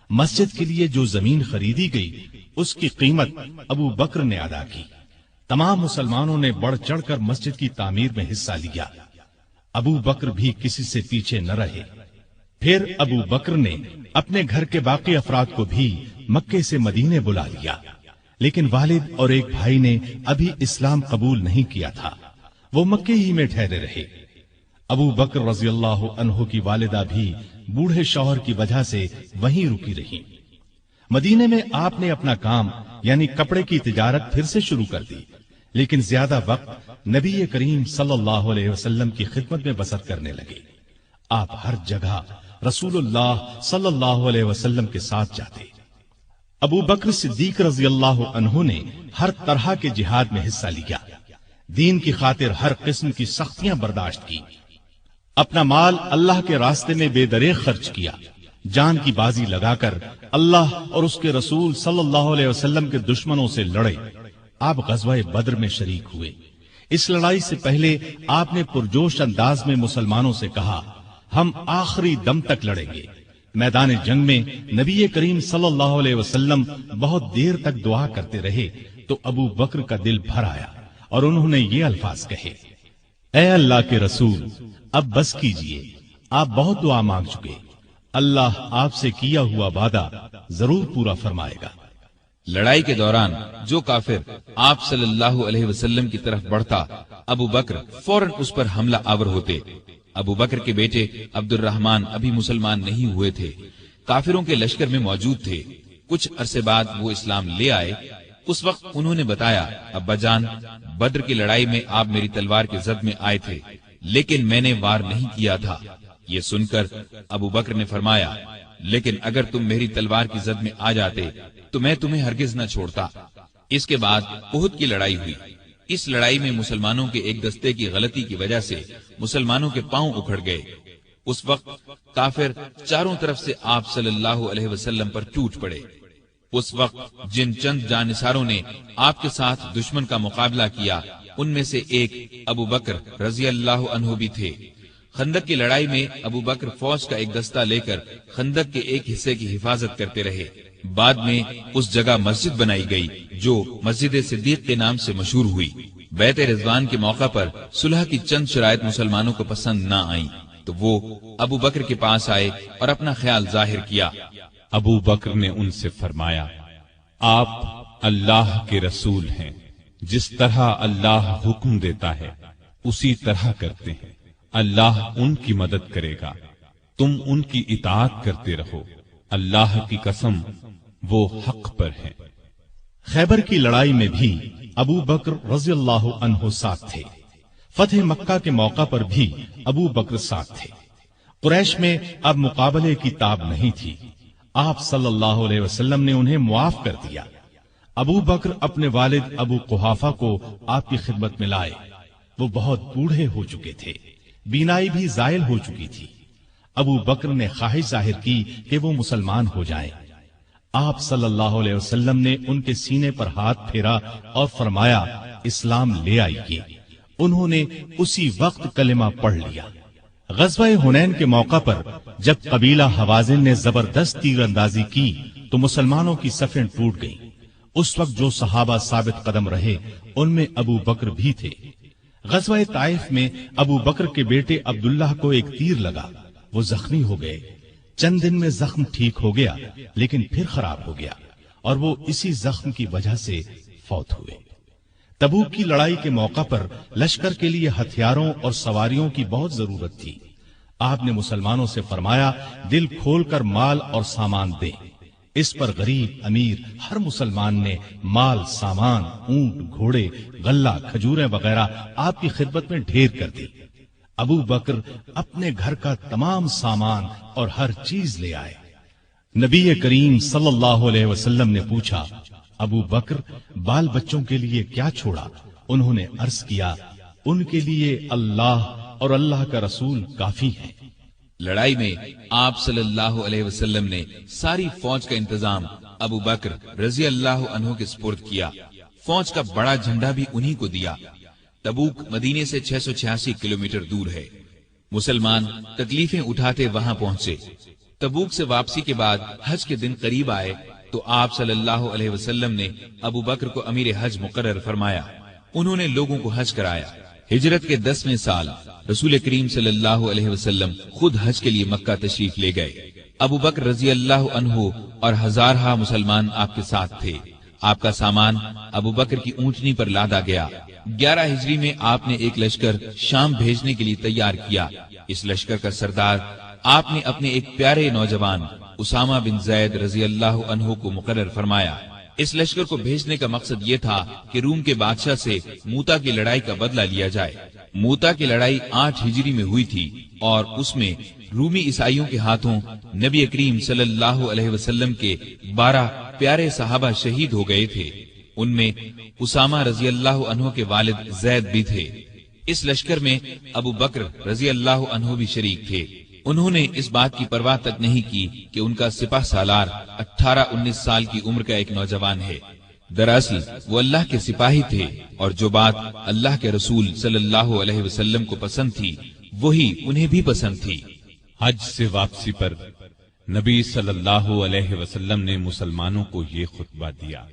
مسجد کے لیے جو زمین خریدی گئی اس کی قیمت ابو بکر نے ادا کی۔ تمام مسلمانوں نے بڑھ چڑھ کر مسجد کی تعمیر میں حصہ لیا۔ ابو بکر بھی کسی سے پیچھے نہ رہے۔ پھر ابو بکر نے اپنے گھر کے باقی افراد کو بھی مکے سے مدینے بلا لیا، لیکن والد اور ایک بھائی نے ابھی اسلام قبول نہیں کیا تھا، وہ مکے ہی میں ٹھہرے رہے۔ ابو بکر رضی اللہ عنہ کی والدہ بھی بوڑھے شوہر کی وجہ سے وہیں رکی رہی۔ مدینے میں آپ نے اپنا کام یعنی کپڑے کی تجارت پھر سے شروع کر دی، لیکن زیادہ وقت نبی کریم صلی اللہ علیہ وسلم کی خدمت میں بسر کرنے لگے۔ آپ ہر جگہ رسول اللہ صلی اللہ علیہ وسلم کے ساتھ جاتے۔ ابو بکر صدیق رضی اللہ عنہ نے ہر طرح کے جہاد میں حصہ لیا، دین کی خاطر ہر قسم کی سختیاں برداشت کی، اپنا مال اللہ کے راستے میں بے دریغ خرچ کیا، جان کی بازی لگا کر اللہ اور اس کے رسول صلی اللہ علیہ وسلم کے دشمنوں سے لڑے۔ آپ غزوہ بدر میں شریک ہوئے۔ اس لڑائی سے پہلے آپ نے پرجوش انداز میں مسلمانوں سے کہا، ہم آخری دم تک لڑیں گے۔ میدان جنگ میں نبی کریم صلی اللہ علیہ وسلم بہت دیر تک دعا کرتے رہے تو ابو بکر کا دل بھر آیا اور انہوں نے یہ الفاظ کہے، اے اللہ کے رسول، اب بس کیجئے، آپ بہت دعا مانگ چکے، اللہ آپ سے کیا ہوا وعدہ ضرور پورا فرمائے گا۔ لڑائی کے دوران جو کافر آپ صلی اللہ علیہ وسلم کی طرف بڑھتا، ابو بکر فوراً اس پر حملہ آور ہوتے۔ ابو بکر کے بیٹے عبد الرحمن ابھی مسلمان نہیں ہوئے تھے، کافروں کے لشکر میں موجود تھے۔ کچھ عرصے بعد وہ اسلام لے آئے۔ اس وقت انہوں نے بتایا، ابا جان، بدر کی لڑائی میں آپ میری تلوار کے زد میں آئے تھے، لیکن میں نے وار نہیں کیا تھا۔ یہ سن کر ابو بکر نے فرمایا، لیکن اگر تم میری تلوار کی زد میں آ جاتے تو میں تمہیں ہرگز نہ چھوڑتا۔ اس کے بعد احد کی لڑائی ہوئی۔ اس لڑائی میں مسلمانوں کے ایک دستے کی غلطی کی وجہ سے مسلمانوں کے پاؤں اکھڑ گئے۔ اس وقت کافر چاروں طرف سے آپ صلی اللہ علیہ وسلم پر ٹوٹ پڑے۔ اس وقت جن چند جانثاروں نے آپ کے ساتھ دشمن کا مقابلہ کیا، ان میں سے ایک ابو بکر رضی اللہ عنہ بھی تھے۔ خندق کی لڑائی میں ابو بکر فوج کا ایک دستہ لے کر خندق کے ایک حصے کی حفاظت کرتے رہے۔ بعد میں اس جگہ مسجد بنائی گئی جو مسجد صدیق کے نام سے مشہور ہوئی۔ بیعت رضوان کے موقع پر صلح کی چند شرائط مسلمانوں کو پسند نہ آئیں تو وہ ابو بکر کے پاس آئے اور اپنا خیال ظاہر کیا۔ ابو بکر نے ان سے فرمایا، آپ اللہ کے رسول ہیں، جس طرح اللہ حکم دیتا ہے اسی طرح کرتے ہیں، اللہ ان کی مدد کرے گا، تم ان کی اطاعت کرتے رہو، اللہ کی قسم وہ حق پر ہیں۔ خیبر کی لڑائی میں بھی ابو بکر رضی اللہ عنہ ساتھ تھے۔ فتح مکہ کے موقع پر بھی ابو بکر ساتھ تھے۔ قریش میں اب مقابلے کی تاب نہیں تھی۔ آپ صلی اللہ علیہ وسلم نے انہیں معاف کر دیا۔ ابو بکر اپنے والد ابو قحافہ کو آپ کی خدمت میں لائے۔ وہ بہت بوڑھے ہو چکے تھے، بینائی بھی زائل ہو چکی تھی۔ ابو بکر نے خواہش ظاہر کی کہ وہ مسلمان ہو جائیں۔ آپ صلی اللہ علیہ وسلم نے ان کے سینے پر ہاتھ پھیرا اور فرمایا، اسلام لے آئیے۔ انہوں نے اسی وقت کلمہ پڑھ لیا۔ غزوہ حنین کے موقع پر جب قبیلہ حوازن نے زبردست تیر اندازی کی تو مسلمانوں کی صفیں ٹوٹ گئیں۔ اس وقت جو صحابہ ثابت قدم رہے ان میں ابو بکر بھی تھے۔ غزوہ طائف میں ابو بکر کے بیٹے عبداللہ کو ایک تیر لگا، وہ زخمی ہو گئے۔ چند دن میں زخم ٹھیک ہو گیا لیکن پھر خراب ہو گیا اور وہ اسی زخم کی وجہ سے فوت ہوئے۔ تبوک کی لڑائی کے موقع پر لشکر کے لیے ہتھیاروں اور سواریوں کی بہت ضرورت تھی۔ آپ نے مسلمانوں سے فرمایا، دل کھول کر مال اور سامان دیں۔ اس پر غریب امیر ہر مسلمان نے مال، سامان، اونٹ، گھوڑے، غلہ، کھجوریں وغیرہ آپ کی خدمت میں ڈھیر کر دی۔ ابو بکر اپنے گھر کا تمام سامان اور ہر چیز لے آئے۔ نبی کریم صلی اللہ علیہ وسلم نے پوچھا، ابو بکر بال بچوں کے لیے کیا چھوڑا؟ انہوں نے عرض کیا، ان کے لیے اللہ اور اللہ کا رسول کافی ہیں۔ لڑائی میں آپ صلی اللہ علیہ وسلم نے ساری فوج کا انتظام ابو بکر رضی اللہ عنہ کے سپرد کیا۔ فوج کا بڑا جھنڈا بھی انہی کو دیا۔ تبوک مدینے سے 686 کلومیٹر دور ہے۔ مسلمان تکلیفیں اٹھاتے وہاں پہنچے۔ تبوک سے واپسی کے بعد حج کے دن قریب آئے تو آپ صلی اللہ علیہ وسلم نے ابو بکر کو امیر حج مقرر فرمایا۔ انہوں نے لوگوں کو حج کرایا۔ ہجرت کے 10ویں سال رسول کریم صلی اللہ علیہ وسلم خود حج کے لیے مکہ تشریف لے گئے۔ ابو بکر رضی اللہ عنہ اور ہزارہا مسلمان آپ کے ساتھ تھے۔ آپ کا سامان ابو بکر کی اونٹنی پر لادا گیا۔ 11 ہجری میں آپ نے ایک لشکر شام بھیجنے کے لیے تیار کیا۔ اس لشکر کا سردار آپ نے اپنے ایک پیارے نوجوان اسامہ بن زید رضی اللہ عنہ کو مقرر فرمایا۔ اس لشکر کو بھیجنے کا مقصد یہ تھا کہ روم کے بادشاہ سے موتا کی لڑائی کا بدلہ لیا جائے۔ موتا کی لڑائی 8 ہجری میں ہوئی تھی اور اس میں رومی عیسائیوں کے ہاتھوں نبی کریم صلی اللہ علیہ وسلم کے 12 پیارے صحابہ شہید ہو گئے تھے۔ ان میں اسامہ رضی اللہ عنہ کے والد زید بھی تھے۔ اس لشکر میں ابو بکر رضی اللہ عنہ بھی شریک تھے۔ انہوں نے اس بات کی پرواہ تک نہیں کی کہ ان کا سپہ سالار 18-19 سال کی عمر کا ایک نوجوان ہے۔ دراصل وہ اللہ کے سپاہی تھے اور جو بات اللہ کے رسول صلی اللہ علیہ وسلم کو پسند تھی وہی انہیں بھی پسند تھی۔ حج سے واپسی پر نبی صلی اللہ علیہ وسلم نے مسلمانوں کو یہ خطبہ دیا۔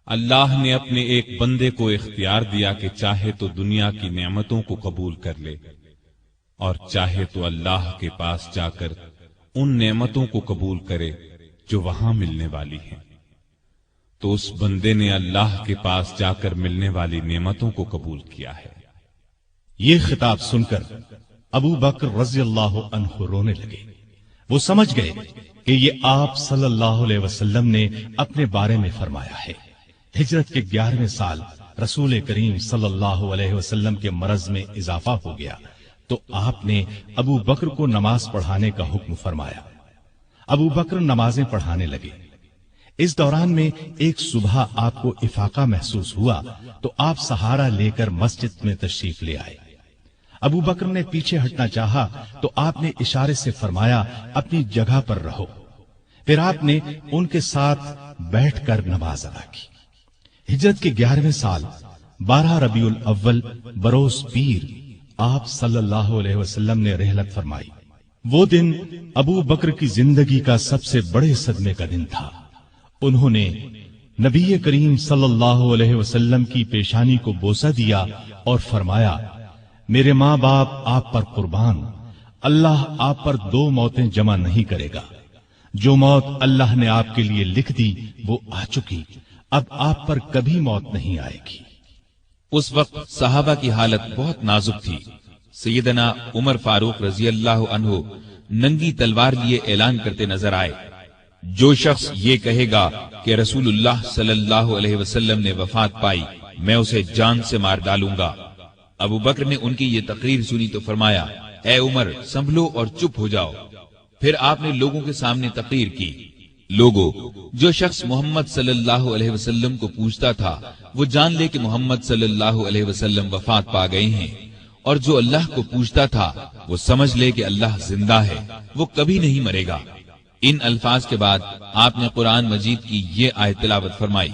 اللہ نے اپنے ایک بندے کو اختیار دیا کہ چاہے تو دنیا کی نعمتوں کو قبول کر لے اور چاہے تو اللہ کے پاس جا کر ان نعمتوں کو قبول کرے جو وہاں ملنے والی ہیں۔ تو اس بندے نے اللہ کے پاس جا کر ملنے والی نعمتوں کو قبول کیا ہے۔ یہ خطاب سن کر ابو بکر رضی اللہ عنہ رونے لگے۔ وہ سمجھ گئے کہ یہ آپ صلی اللہ علیہ وسلم نے اپنے بارے میں فرمایا ہے۔ ہجرت کے 11ویں سال رسول کریم صلی اللہ علیہ وسلم کے مرض میں اضافہ ہو گیا تو آپ نے ابو بکر کو نماز پڑھانے کا حکم فرمایا۔ ابو بکر نمازیں پڑھانے لگے۔ اس دوران میں ایک صبح آپ کو افاقہ محسوس ہوا تو آپ سہارا لے کر مسجد میں تشریف لے آئے۔ ابو بکر نے پیچھے ہٹنا چاہا تو آپ نے اشارے سے فرمایا اپنی جگہ پر رہو۔ پھر آپ نے ان کے ساتھ بیٹھ کر نماز ادا کی۔ ہجرت کے 11ویں سال 12 ربیع الاول بروز پیر آپ صلی اللہ علیہ وسلم نے رحلت فرمائی۔ وہ دن ابو بکر کی زندگی کا سب سے بڑے صدمے کا دن تھا۔ انہوں نے نبی کریم صلی اللہ علیہ وسلم کی پیشانی کو بوسہ دیا اور فرمایا، میرے ماں باپ آپ پر قربان، اللہ آپ پر 2 موتیں جمع نہیں کرے گا۔ جو موت اللہ نے آپ کے لیے لکھ دی وہ آ چکی، اب آپ پر کبھی موت نہیں آئے گی۔ اس وقت صحابہ کی حالت بہت نازک تھی۔ سیدنا عمر فاروق رضی اللہ عنہ ننگی تلوار لیے اعلان کرتے نظر آئے، جو شخص یہ کہے گا کہ رسول اللہ صلی اللہ علیہ وسلم نے وفات پائی میں اسے جان سے مار ڈالوں گا۔ ابو بکر نے ان کی یہ تقریر سنی تو فرمایا، اے عمر سنبھلو اور چپ ہو جاؤ۔ پھر آپ نے لوگوں کے سامنے تقریر کی، لوگوں، جو شخص محمد صلی اللہ علیہ وسلم کو پوچھتا تھا وہ جان لے کہ محمد صلی اللہ علیہ وسلم وفات پا گئے ہیں، اور جو اللہ کو پوچھتا تھا وہ سمجھ لے کہ اللہ زندہ ہے، وہ کبھی نہیں مرے گا۔ ان الفاظ کے بعد آپ نے قرآن مجید کی یہ آیت تلاوت فرمائی،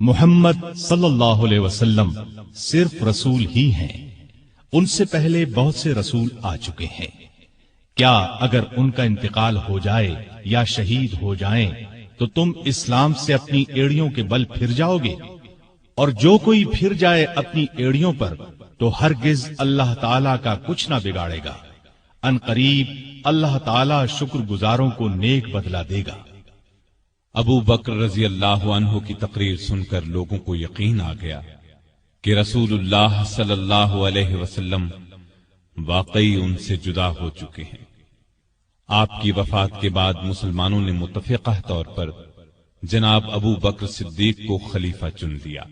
محمد صلی اللہ علیہ وسلم صرف رسول ہی ہیں، ان سے پہلے بہت سے رسول آ چکے ہیں۔ کیا اگر ان کا انتقال ہو جائے یا شہید ہو جائیں تو تم اسلام سے اپنی ایڑیوں کے بل پھر جاؤ گے؟ اور جو کوئی پھر جائے اپنی ایڑیوں پر تو ہرگز اللہ تعالیٰ کا کچھ نہ بگاڑے گا۔ ان قریب اللہ تعالیٰ شکر گزاروں کو نیک بدلہ دے گا۔ ابو بکر رضی اللہ عنہ کی تقریر سن کر لوگوں کو یقین آ گیا کہ رسول اللہ صلی اللہ علیہ وسلم واقعی ان سے جدا ہو چکے ہیں۔ آپ کی وفات کے بعد مسلمانوں نے متفقہ طور پر جناب ابو بکر صدیق کو خلیفہ چن لیا۔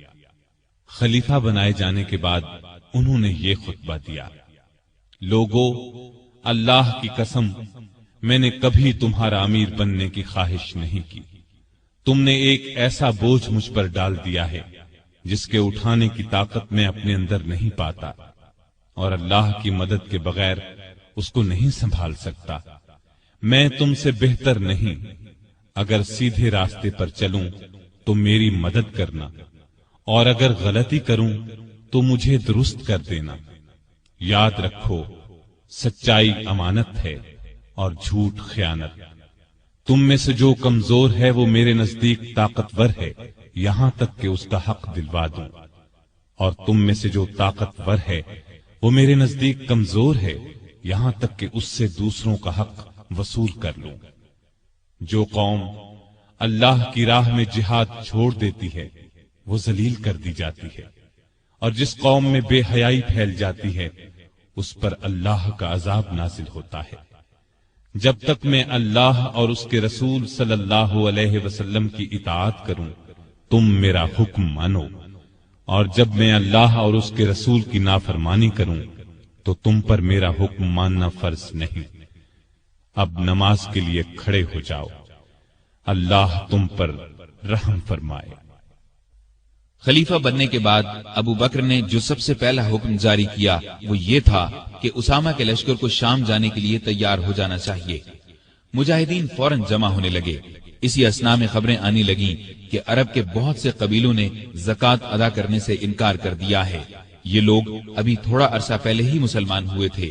خلیفہ بنائے جانے کے بعد انہوں نے یہ خطبہ دیا، لوگو، اللہ کی قسم میں نے کبھی تمہارا امیر بننے کی خواہش نہیں کی۔ تم نے ایک ایسا بوجھ مجھ پر ڈال دیا ہے جس کے اٹھانے کی طاقت میں اپنے اندر نہیں پاتا، اور اللہ کی مدد کے بغیر اس کو نہیں سنبھال سکتا۔ میں تم سے بہتر نہیں، اگر سیدھے راستے پر چلوں تو میری مدد کرنا، اور اگر غلطی کروں تو مجھے درست کر دینا۔ یاد رکھو، سچائی امانت ہے اور جھوٹ خیانت۔ تم میں سے جو کمزور ہے وہ میرے نزدیک طاقتور ہے، یہاں تک کہ اس کا حق دلوا دوں، اور تم میں سے جو طاقتور ہے وہ میرے نزدیک کمزور ہے، یہاں تک کہ اس سے دوسروں کا حق وصول کر لوں۔ جو قوم اللہ کی راہ میں جہاد چھوڑ دیتی ہے وہ ذلیل کر دی جاتی ہے، اور جس قوم میں بے حیائی پھیل جاتی ہے اس پر اللہ کا عذاب نازل ہوتا ہے۔ جب تک میں اللہ اور اس کے رسول صلی اللہ علیہ وسلم کی اطاعت کروں تم میرا حکم مانو، اور جب میں اللہ اور اس کے رسول کی نافرمانی کروں تو تم پر میرا حکم ماننا فرض نہیں۔ اب نماز کے لیے کھڑے ہو جاؤ، اللہ تم پر رحم فرمائے۔ خلیفہ بننے کے بعد ابو بکر نے جو سب سے پہلا حکم جاری کیا وہ یہ تھا کہ اسامہ کے لشکر کو شام جانے کے لیے تیار ہو جانا چاہیے۔ مجاہدین فوراً جمع ہونے لگے۔ اسی اثنا میں خبریں آنے لگیں کہ عرب کے بہت سے قبیلوں نے زکوٰۃ ادا کرنے سے انکار کر دیا ہے۔ یہ لوگ ابھی تھوڑا عرصہ پہلے ہی مسلمان ہوئے تھے۔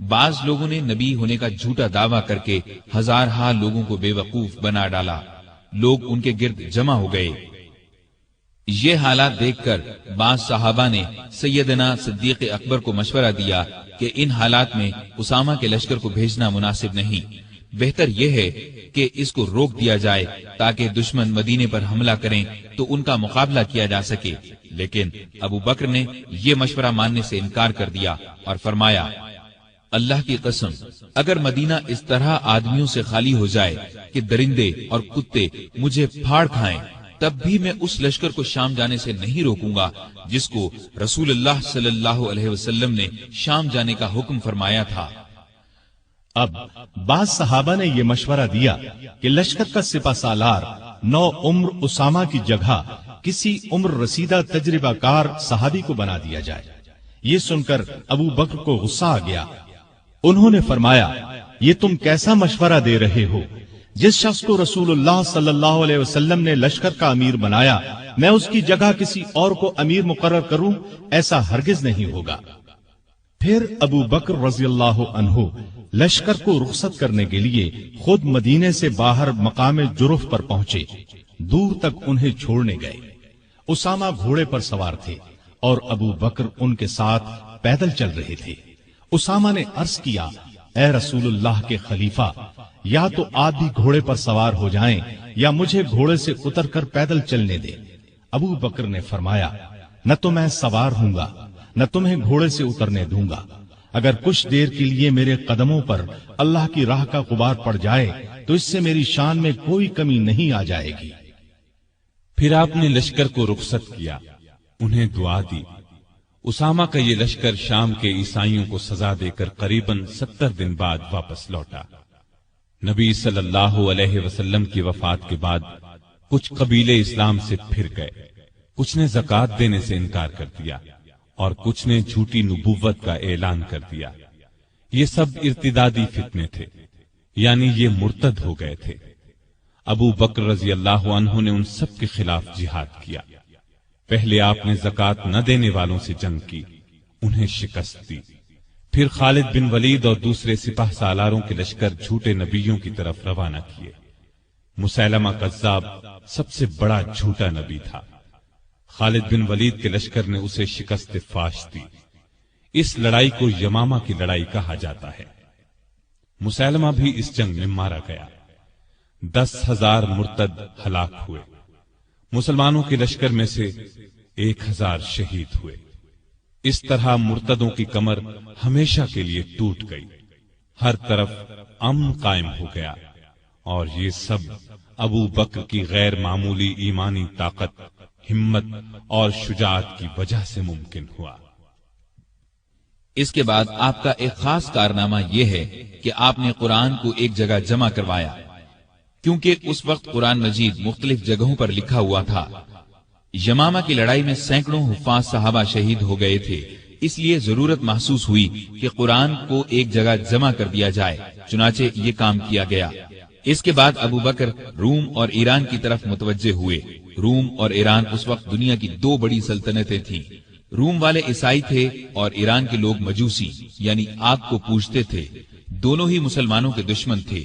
بعض لوگوں نے نبی ہونے کا جھوٹا دعویٰ کر کے ہزارہا لوگوں کو بے وقوف بنا ڈالا۔ لوگ ان کے گرد جمع ہو گئے۔ یہ حالات دیکھ کر بعض صحابہ نے سیدنا صدیق اکبر کو مشورہ دیا کہ ان حالات میں اسامہ کے لشکر کو بھیجنا مناسب نہیں، بہتر یہ ہے کہ اس کو روک دیا جائے تاکہ دشمن مدینے پر حملہ کریں تو ان کا مقابلہ کیا جا سکے۔ لیکن ابو بکر نے یہ مشورہ ماننے سے انکار کر دیا اور فرمایا، اللہ کی قسم، اگر مدینہ اس طرح آدمیوں سے خالی ہو جائے کہ درندے اور کتے مجھے پھاڑ کھائیں، تب بھی میں اس لشکر کو شام جانے سے نہیں روکوں گا جس کو رسول اللہ صلی اللہ علیہ وسلم نے شام جانے کا حکم فرمایا تھا۔ اب بعض صحابہ نے یہ مشورہ دیا کہ لشکر کا سپہ سالار نو عمر اسامہ کی جگہ کسی عمر رسیدہ تجربہ کار صحابی کو بنا دیا جائے۔ یہ سن کر ابو بکر کو غصہ آ گیا۔ انہوں نے فرمایا، یہ تم کیسا مشورہ دے رہے ہو؟ جس شخص کو رسول اللہ صلی اللہ علیہ وسلم نے لشکر کا امیر بنایا، میں اس کی جگہ کسی اور کو امیر مقرر کروں، ایسا ہرگز نہیں ہوگا۔ پھر ابو بکر رضی اللہ عنہ لشکر کو رخصت کرنے کے لیے خود مدینے سے باہر مقام جرف پر پہنچے، دور تک انہیں چھوڑنے گئے۔ اسامہ گھوڑے پر سوار تھے اور ابو بکر ان کے ساتھ پیدل چل رہے تھے۔ اسامہ نے عرض کیا، اے رسول اللہ کے خلیفہ، یا تو آپ بھی گھوڑے پر سوار ہو جائیں یا مجھے گھوڑے سے اتر کر پیدل چلنے دیں۔ ابو بکر نے فرمایا، نہ تو میں سوار ہوں گا نہ تمہیں گھوڑے سے اترنے دوں گا۔ اگر کچھ دیر کے لیے میرے قدموں پر اللہ کی راہ کا غبار پڑ جائے تو اس سے میری شان میں کوئی کمی نہیں آ جائے گی۔ پھر آپ نے لشکر کو رخصت کیا، انہیں دعا دی۔ اسامہ کا یہ لشکر شام کے عیسائیوں کو سزا دے کر قریباً 70 دن بعد واپس لوٹا۔ نبی صلی اللہ علیہ وسلم کی وفات کے بعد کچھ قبیلے اسلام سے پھر گئے، کچھ نے زکوٰۃ دینے سے انکار کر دیا اور کچھ نے جھوٹی نبوت کا اعلان کر دیا۔ یہ سب ارتدادی فتنے تھے، یعنی یہ مرتد ہو گئے تھے۔ ابو بکر رضی اللہ عنہ نے ان سب کے خلاف جہاد کیا۔ پہلے آپ نے زکوٰۃ نہ دینے والوں سے جنگ کی، انہیں شکست دی۔ پھر خالد بن ولید اور دوسرے سپہ سالاروں کے لشکر جھوٹے نبیوں کی طرف روانہ کیے۔ مسیلمہ کذاب سب سے بڑا جھوٹا نبی تھا۔ خالد بن ولید کے لشکر نے اسے شکست فاش دی۔ اس لڑائی کو یمامہ کی لڑائی کہا جاتا ہے۔ مسیلمہ بھی اس جنگ میں مارا گیا۔ 10,000 مرتد ہلاک ہوئے۔ مسلمانوں کے لشکر میں سے 1,000 شہید ہوئے۔ اس طرح مرتدوں کی کمر ہمیشہ کے لیے ٹوٹ گئی۔ ہر طرف امن قائم ہو گیا، اور یہ سب ابو بکر کی غیر معمولی ایمانی طاقت، ہمت اور شجاعت کی وجہ سے ممکن ہوا۔ اس کے بعد آپ کا ایک خاص کارنامہ یہ ہے کہ آپ نے قرآن کو ایک جگہ جمع کروایا، کیونکہ اس وقت قرآن مجید مختلف جگہوں پر لکھا ہوا تھا۔ یمامہ کی لڑائی میں سینکڑوں حفاظ صحابہ شہید ہو گئے تھے، اس لیے ضرورت محسوس ہوئی کہ قرآن کو ایک جگہ جمع کر دیا جائے، چنانچہ یہ کام کیا گیا۔ اس کے بعد ابو بکر روم اور ایران کی طرف متوجہ ہوئے۔ روم اور ایران اس وقت دنیا کی 2 بڑی سلطنتیں تھیں۔ روم والے عیسائی تھے اور ایران کے لوگ مجوسی یعنی آگ کو پوجتے تھے۔ دونوں ہی مسلمانوں کے دشمن تھے۔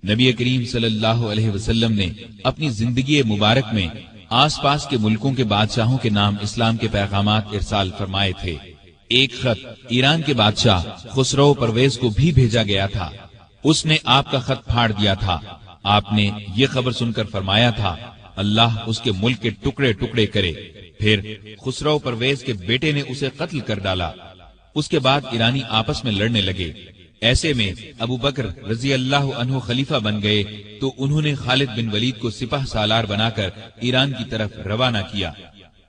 نبی کریم صلی اللہ علیہ وسلم نے اپنی زندگی مبارک میں آس پاس کے ملکوں کے بادشاہوں کے نام اسلام کے پیغامات ارسال فرمائے تھے۔ ایک خط ایران کے بادشاہ خسرو پرویز کو بھی بھیجا گیا تھا۔ اس نے آپ کا خط پھاڑ دیا تھا۔ آپ نے یہ خبر سن کر فرمایا تھا، اللہ اس کے ملک کے ٹکڑے ٹکڑے کرے۔ پھر خسرو پرویز کے بیٹے نے اسے قتل کر ڈالا۔ اس کے بعد ایرانی آپس میں لڑنے لگے۔ ایسے میں ابو بکر رضی اللہ عنہ خلیفہ بن گئے تو انہوں نے خالد بن ولید کو سپہ سالار بنا کر ایران کی طرف روانہ کیا۔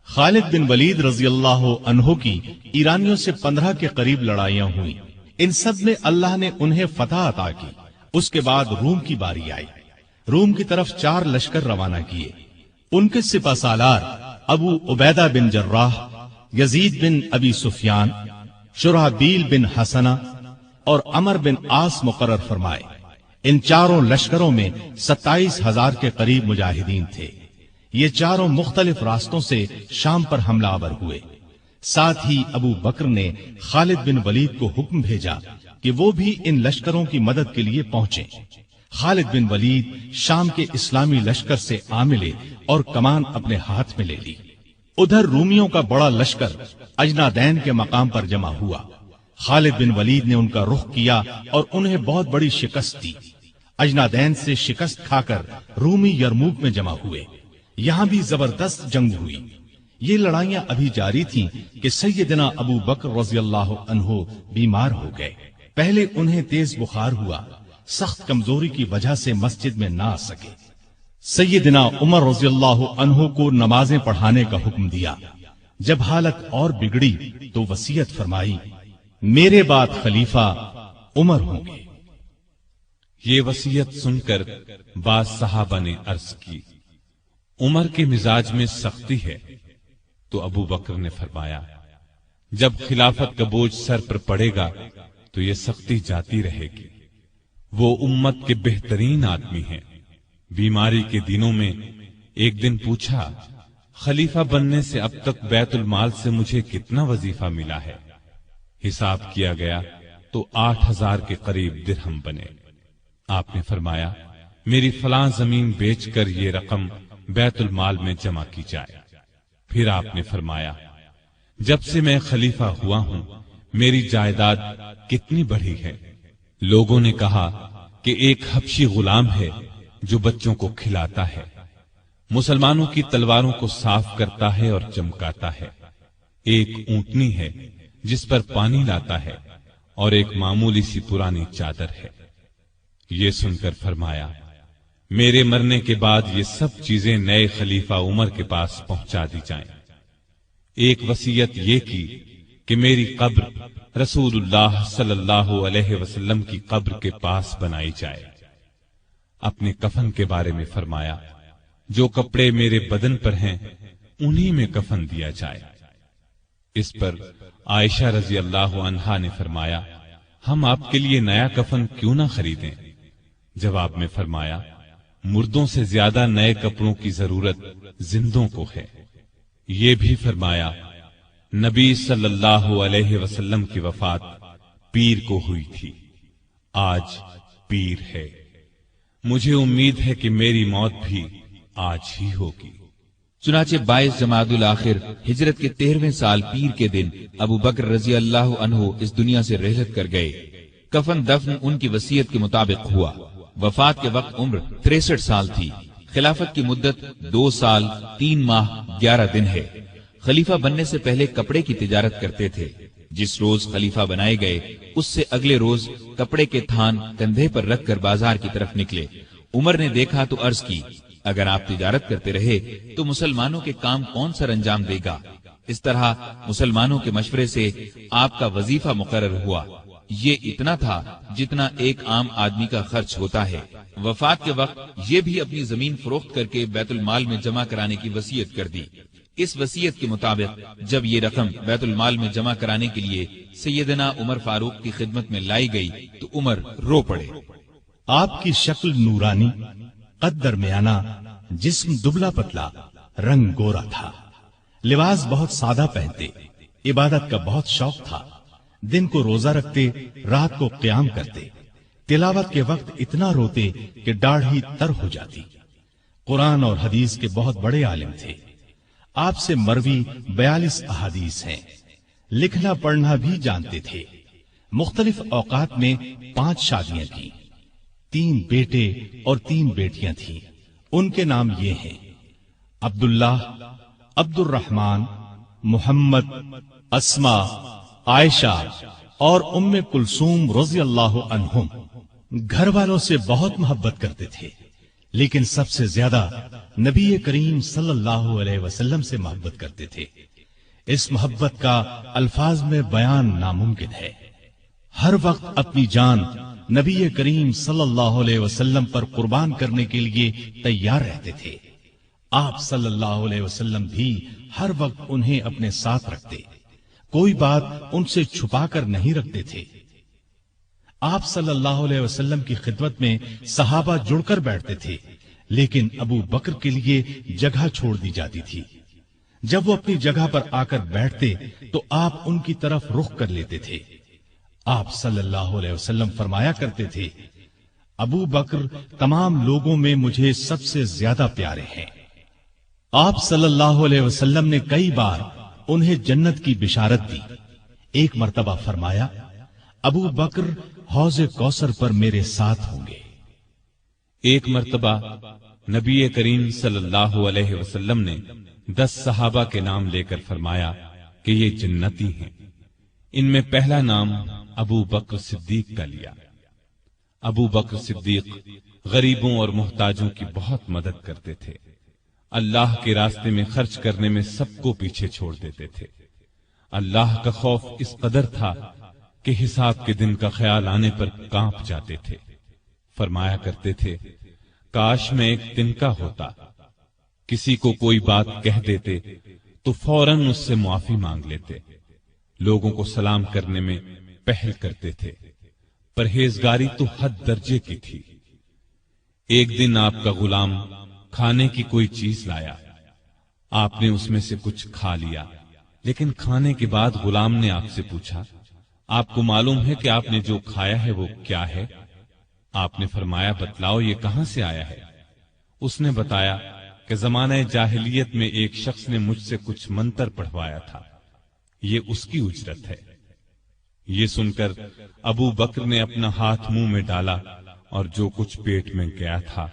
خالد بن ولید رضی اللہ عنہ کی ایرانیوں سے 15 کے قریب لڑائیاں ہوئیں۔ ان سب میں اللہ نے انہیں فتح عطا کی۔ اس کے بعد روم کی باری آئی۔ روم کی طرف 4 لشکر روانہ کیے۔ ان کے سپہ سالار ابو عبیدہ بن جراح، یزید بن ابی سفیان، شرحبیل بن حسنہ اور عمر بن عاص مقرر فرمائے۔ ان چاروں لشکروں میں 27,000 کے قریب مجاہدین تھے۔ یہ چاروں مختلف راستوں سے شام پر حملہ آور ہوئے۔ ساتھ ہی ابو بکر نے خالد بن ولید کو حکم بھیجا کہ وہ بھی ان لشکروں کی مدد کے لیے پہنچیں۔ خالد بن ولید شام کے اسلامی لشکر سے آ ملے اور کمان اپنے ہاتھ میں لے لی۔ ادھر رومیوں کا بڑا لشکر اجنادین کے مقام پر جمع ہوا۔ خالد بن ولید نے ان کا رخ کیا اور انہیں بہت بڑی شکست دی۔ اجنادین سے شکست کھا کر رومی یرموک میں جمع ہوئے۔ یہاں بھی زبردست جنگ ہوئی۔ یہ لڑائیاں ابھی جاری تھیں کہ سیدنا ابو بکر رضی اللہ عنہ بیمار ہو گئے۔ پہلے انہیں تیز بخار ہوا، سخت کمزوری کی وجہ سے مسجد میں نہ آ سکے۔ سیدنا عمر رضی اللہ عنہ کو نمازیں پڑھانے کا حکم دیا۔ جب حالت اور بگڑی تو وصیت فرمائی، میرے بعد خلیفہ عمر ہوں گے۔ یہ وصیت سن کر بعض صحابہ نے عرض کی، عمر کے مزاج میں سختی ہے۔ تو ابو بکر نے فرمایا، جب خلافت کا بوجھ سر پر پڑے گا تو یہ سختی جاتی رہے گی۔ وہ امت کے بہترین آدمی ہیں۔ بیماری کے دنوں میں ایک دن پوچھا، خلیفہ بننے سے اب تک بیت المال سے مجھے کتنا وظیفہ ملا ہے؟ حساب کیا گیا تو 8,000 کے قریب درہم بنے۔ آپ نے فرمایا، میری فلاں زمین بیچ کر یہ رقم بیت المال میں جمع کی جائے۔ پھر آپ نے فرمایا، جب سے میں خلیفہ ہوا ہوں میری جائیداد کتنی بڑھی ہے؟ لوگوں نے کہا کہ ایک حبشی غلام ہے جو بچوں کو کھلاتا ہے، مسلمانوں کی تلواروں کو صاف کرتا ہے اور چمکاتا ہے، ایک اونٹنی ہے جس پر پانی لاتا ہے، اور ایک معمولی سی پرانی چادر ہے۔ یہ سن کر فرمایا، میرے مرنے کے بعد یہ سب چیزیں نئے خلیفہ عمر کے پاس پہنچا دی جائیں۔ ایک وصیت یہ کی کہ میری قبر رسول اللہ صلی اللہ علیہ وسلم کی قبر کے پاس بنائی جائے۔ اپنے کفن کے بارے میں فرمایا، جو کپڑے میرے بدن پر ہیں انہی میں کفن دیا جائے۔ اس پر عائشہ رضی اللہ عنہا نے فرمایا، ہم آپ کے لیے نیا کفن کیوں نہ خریدیں؟ جواب میں فرمایا، مردوں سے زیادہ نئے کپڑوں کی ضرورت زندوں کو ہے۔ یہ بھی فرمایا، نبی صلی اللہ علیہ وسلم کی وفات پیر کو ہوئی تھی، آج پیر ہے، مجھے امید ہے کہ میری موت بھی آج ہی ہوگی۔ چنانچہ 22 جمادی الاخر ہجرت کے 13ویں سال پیر کے دن ابو بکر رضی اللہ عنہ اس دنیا سے رحلت کر گئے۔ کفن دفن ان کی وصیت کے مطابق ہوا۔ وفات کے وقت عمر 63 سال تھی۔ خلافت کی مدت 2 سال 3 ماہ 11 دن ہے۔ خلیفہ بننے سے پہلے کپڑے کی تجارت کرتے تھے۔ جس روز خلیفہ بنائے گئے اس سے اگلے روز کپڑے کے تھان کندھے پر رکھ کر بازار کی طرف نکلے۔ عمر نے دیکھا تو عرض کی، اگر آپ تجارت کرتے رہے تو مسلمانوں کے کام کون سر انجام دے گا؟ اس طرح مسلمانوں کے مشورے سے آپ کا وظیفہ مقرر ہوا۔ یہ اتنا تھا جتنا ایک عام آدمی کا خرچ ہوتا ہے۔ وفات کے وقت یہ بھی اپنی زمین فروخت کر کے بیت المال میں جمع کرانے کی وصیت کر دی۔ اس وصیت کے مطابق جب یہ رقم بیت المال میں جمع کرانے کے لیے سیدنا عمر فاروق کی خدمت میں لائی گئی تو عمر رو پڑے۔ آپ کی شکل نورانی، قد درمیانہ، جسم دبلا پتلا، رنگ گورا تھا۔ لباس بہت سادہ پہنتے، عبادت کا بہت شوق تھا۔ دن کو روزہ رکھتے، رات کو قیام کرتے، تلاوت کے وقت اتنا روتے کہ داڑھی تر ہو جاتی۔ قرآن اور حدیث کے بہت بڑے عالم تھے۔ آپ سے مروی 42 احادیث ہیں۔ لکھنا پڑھنا بھی جانتے تھے۔ مختلف اوقات میں 5 شادیاں کی، 3 بیٹے اور 3 بیٹیاں تھیں۔ ان کے نام یہ ہیں: عبداللہ، عبد الرحمن، محمد، اسما، عائشہ اور ام کلثوم رضی اللہ عنہم۔ گھر والوں سے بہت محبت کرتے تھے، لیکن سب سے زیادہ نبی کریم صلی اللہ علیہ وسلم سے محبت کرتے تھے۔ اس محبت کا الفاظ میں بیان ناممکن ہے۔ ہر وقت اپنی جان نبی کریم صلی اللہ علیہ وسلم پر قربان کرنے کے لیے تیار رہتے تھے۔ آپ صلی اللہ علیہ وسلم بھی ہر وقت انہیں اپنے ساتھ رکھتے، کوئی بات ان سے چھپا کر نہیں رکھتے تھے۔ آپ صلی اللہ علیہ وسلم کی خدمت میں صحابہ جڑ کر بیٹھتے تھے، لیکن ابو بکر کے لیے جگہ چھوڑ دی جاتی تھی۔ جب وہ اپنی جگہ پر آ کر بیٹھتے تو آپ ان کی طرف رخ کر لیتے تھے۔ آپ صلی اللہ علیہ وسلم فرمایا کرتے تھے، ابو بکر تمام لوگوں میں مجھے سب سے زیادہ پیارے ہیں۔ آپ صلی اللہ علیہ وسلم نے کئی بار انہیں جنت کی بشارت دی۔ ایک مرتبہ فرمایا، ابو بکر حوض کوثر پر میرے ساتھ ہوں گے۔ ایک مرتبہ نبی کریم صلی اللہ علیہ وسلم نے 10 صحابہ کے نام لے کر فرمایا کہ یہ جنتی ہیں۔ ان میں پہلا نام ابو بکر صدیق کا لیا۔ ابو بکر صدیق غریبوں اور محتاجوں کی بہت مدد کرتے تھے۔ اللہ کے راستے میں خرچ کرنے میں سب کو پیچھے چھوڑ دیتے تھے۔ اللہ کا خوف اس قدر تھا کہ حساب کے دن کا خیال آنے پر کانپ جاتے تھے۔ فرمایا کرتے تھے، کاش میں ایک تنکا ہوتا، کسی کو کوئی بات کہہ دیتے تو فوراً اس سے معافی مانگ لیتے۔ لوگوں کو سلام کرنے میں پہل کرتے تھے۔ پرہیزگاری تو حد درجے کی تھی۔ ایک دن آپ کا غلام کھانے کی کوئی چیز لایا، آپ نے اس میں سے کچھ کھا لیا، لیکن کھانے کے بعد غلام نے آپ سے پوچھا، آپ کو معلوم ہے کہ آپ نے جو کھایا ہے وہ کیا ہے؟ آپ نے فرمایا، بتلاؤ یہ کہاں سے آیا ہے؟ اس نے بتایا کہ زمانہ جاہلیت میں ایک شخص نے مجھ سے کچھ منتر پڑھوایا تھا، یہ اس کی اجرت ہے۔ یہ سن کر ابو بکر نے اپنا ہاتھ منہ میں ڈالا اور جو کچھ پیٹ میں گیا تھا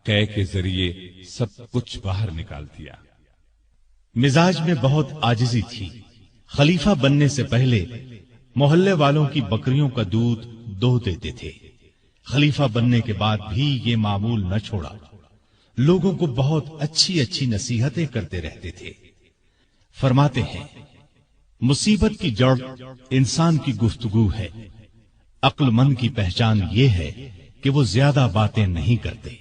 قے کے ذریعے سب کچھ باہر نکال دیا۔ مزاج میں بہت عاجزی تھی۔ خلیفہ بننے سے پہلے محلے والوں کی بکریوں کا دودھ دو دیتے تھے۔ خلیفہ بننے کے بعد بھی یہ معمول نہ چھوڑا۔ لوگوں کو بہت اچھی اچھی نصیحتیں کرتے رہتے تھے۔ فرماتے ہیں، مصیبت کی جڑ انسان کی گفتگو ہے۔ عقل مند کی پہچان یہ ہے کہ وہ زیادہ باتیں نہیں کرتے۔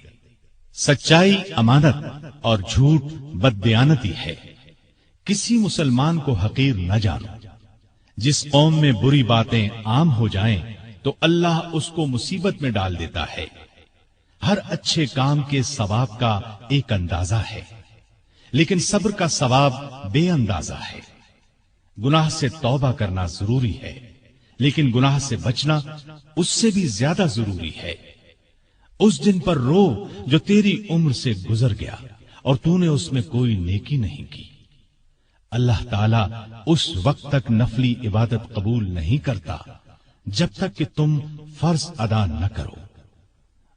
سچائی امانت اور جھوٹ بددیانتی ہے۔ کسی مسلمان کو حقیر نہ جانو۔ جس قوم میں بری باتیں عام ہو جائیں تو اللہ اس کو مصیبت میں ڈال دیتا ہے۔ ہر اچھے کام کے ثواب کا ایک اندازہ ہے، لیکن صبر کا ثواب بے اندازہ ہے۔ گناہ سے توبہ کرنا ضروری ہے، لیکن گناہ سے بچنا اس سے بھی زیادہ ضروری ہے۔ اس دن پر رو جو تیری عمر سے گزر گیا اور تو نے اس میں کوئی نیکی نہیں کی۔ اللہ تعالیٰ اس وقت تک نفلی عبادت قبول نہیں کرتا جب تک کہ تم فرض ادا نہ کرو۔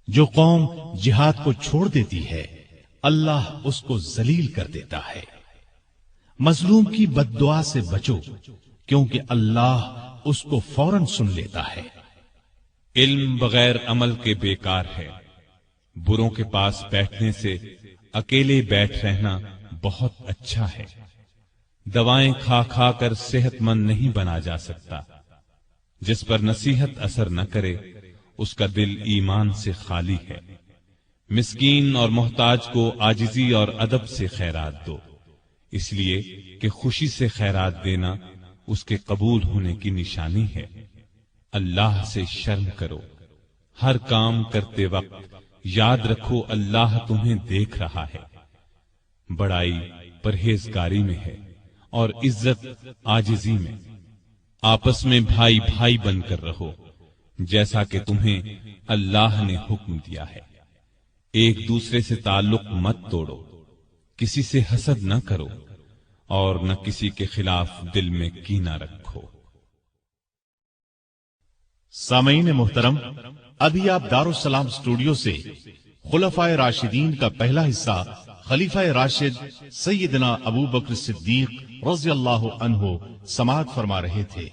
جو قوم جہاد کو چھوڑ دیتی ہے اللہ اس کو ذلیل کر دیتا ہے۔ مظلوم کی بد دعا سے بچو، کیونکہ اللہ اس کو فوراً سن لیتا ہے۔ علم بغیر عمل کے بیکار ہے۔ بروں کے پاس بیٹھنے سے اکیلے بیٹھ رہنا بہت اچھا ہے۔ دوائیں کھا کھا کر صحت مند نہیں بنا جا سکتا۔ جس پر نصیحت اثر نہ کرے اس کا دل ایمان سے خالی ہے۔ مسکین اور محتاج کو عاجزی اور ادب سے خیرات دو، اس لیے کہ خوشی سے خیرات دینا اس کے قبول ہونے کی نشانی ہے۔ اللہ سے شرم کرو۔ ہر کام کرتے وقت یاد رکھو اللہ تمہیں دیکھ رہا ہے۔ بڑائی پرہیزگاری میں ہے اور عزت عاجزی میں۔ آپس میں بھائی بھائی بن کر رہو جیسا کہ تمہیں اللہ نے حکم دیا ہے۔ ایک دوسرے سے تعلق مت توڑو، کسی سے حسد نہ کرو اور نہ کسی کے خلاف دل میں کینہ رکھو۔ سامعین محترم، ابھی آپ دارالسلام اسٹوڈیو سے خلفائے راشدین کا پہلا حصہ خلیفہ راشد سیدنا ابو بکر صدیق رضی اللہ عنہ سماعت فرما رہے تھے۔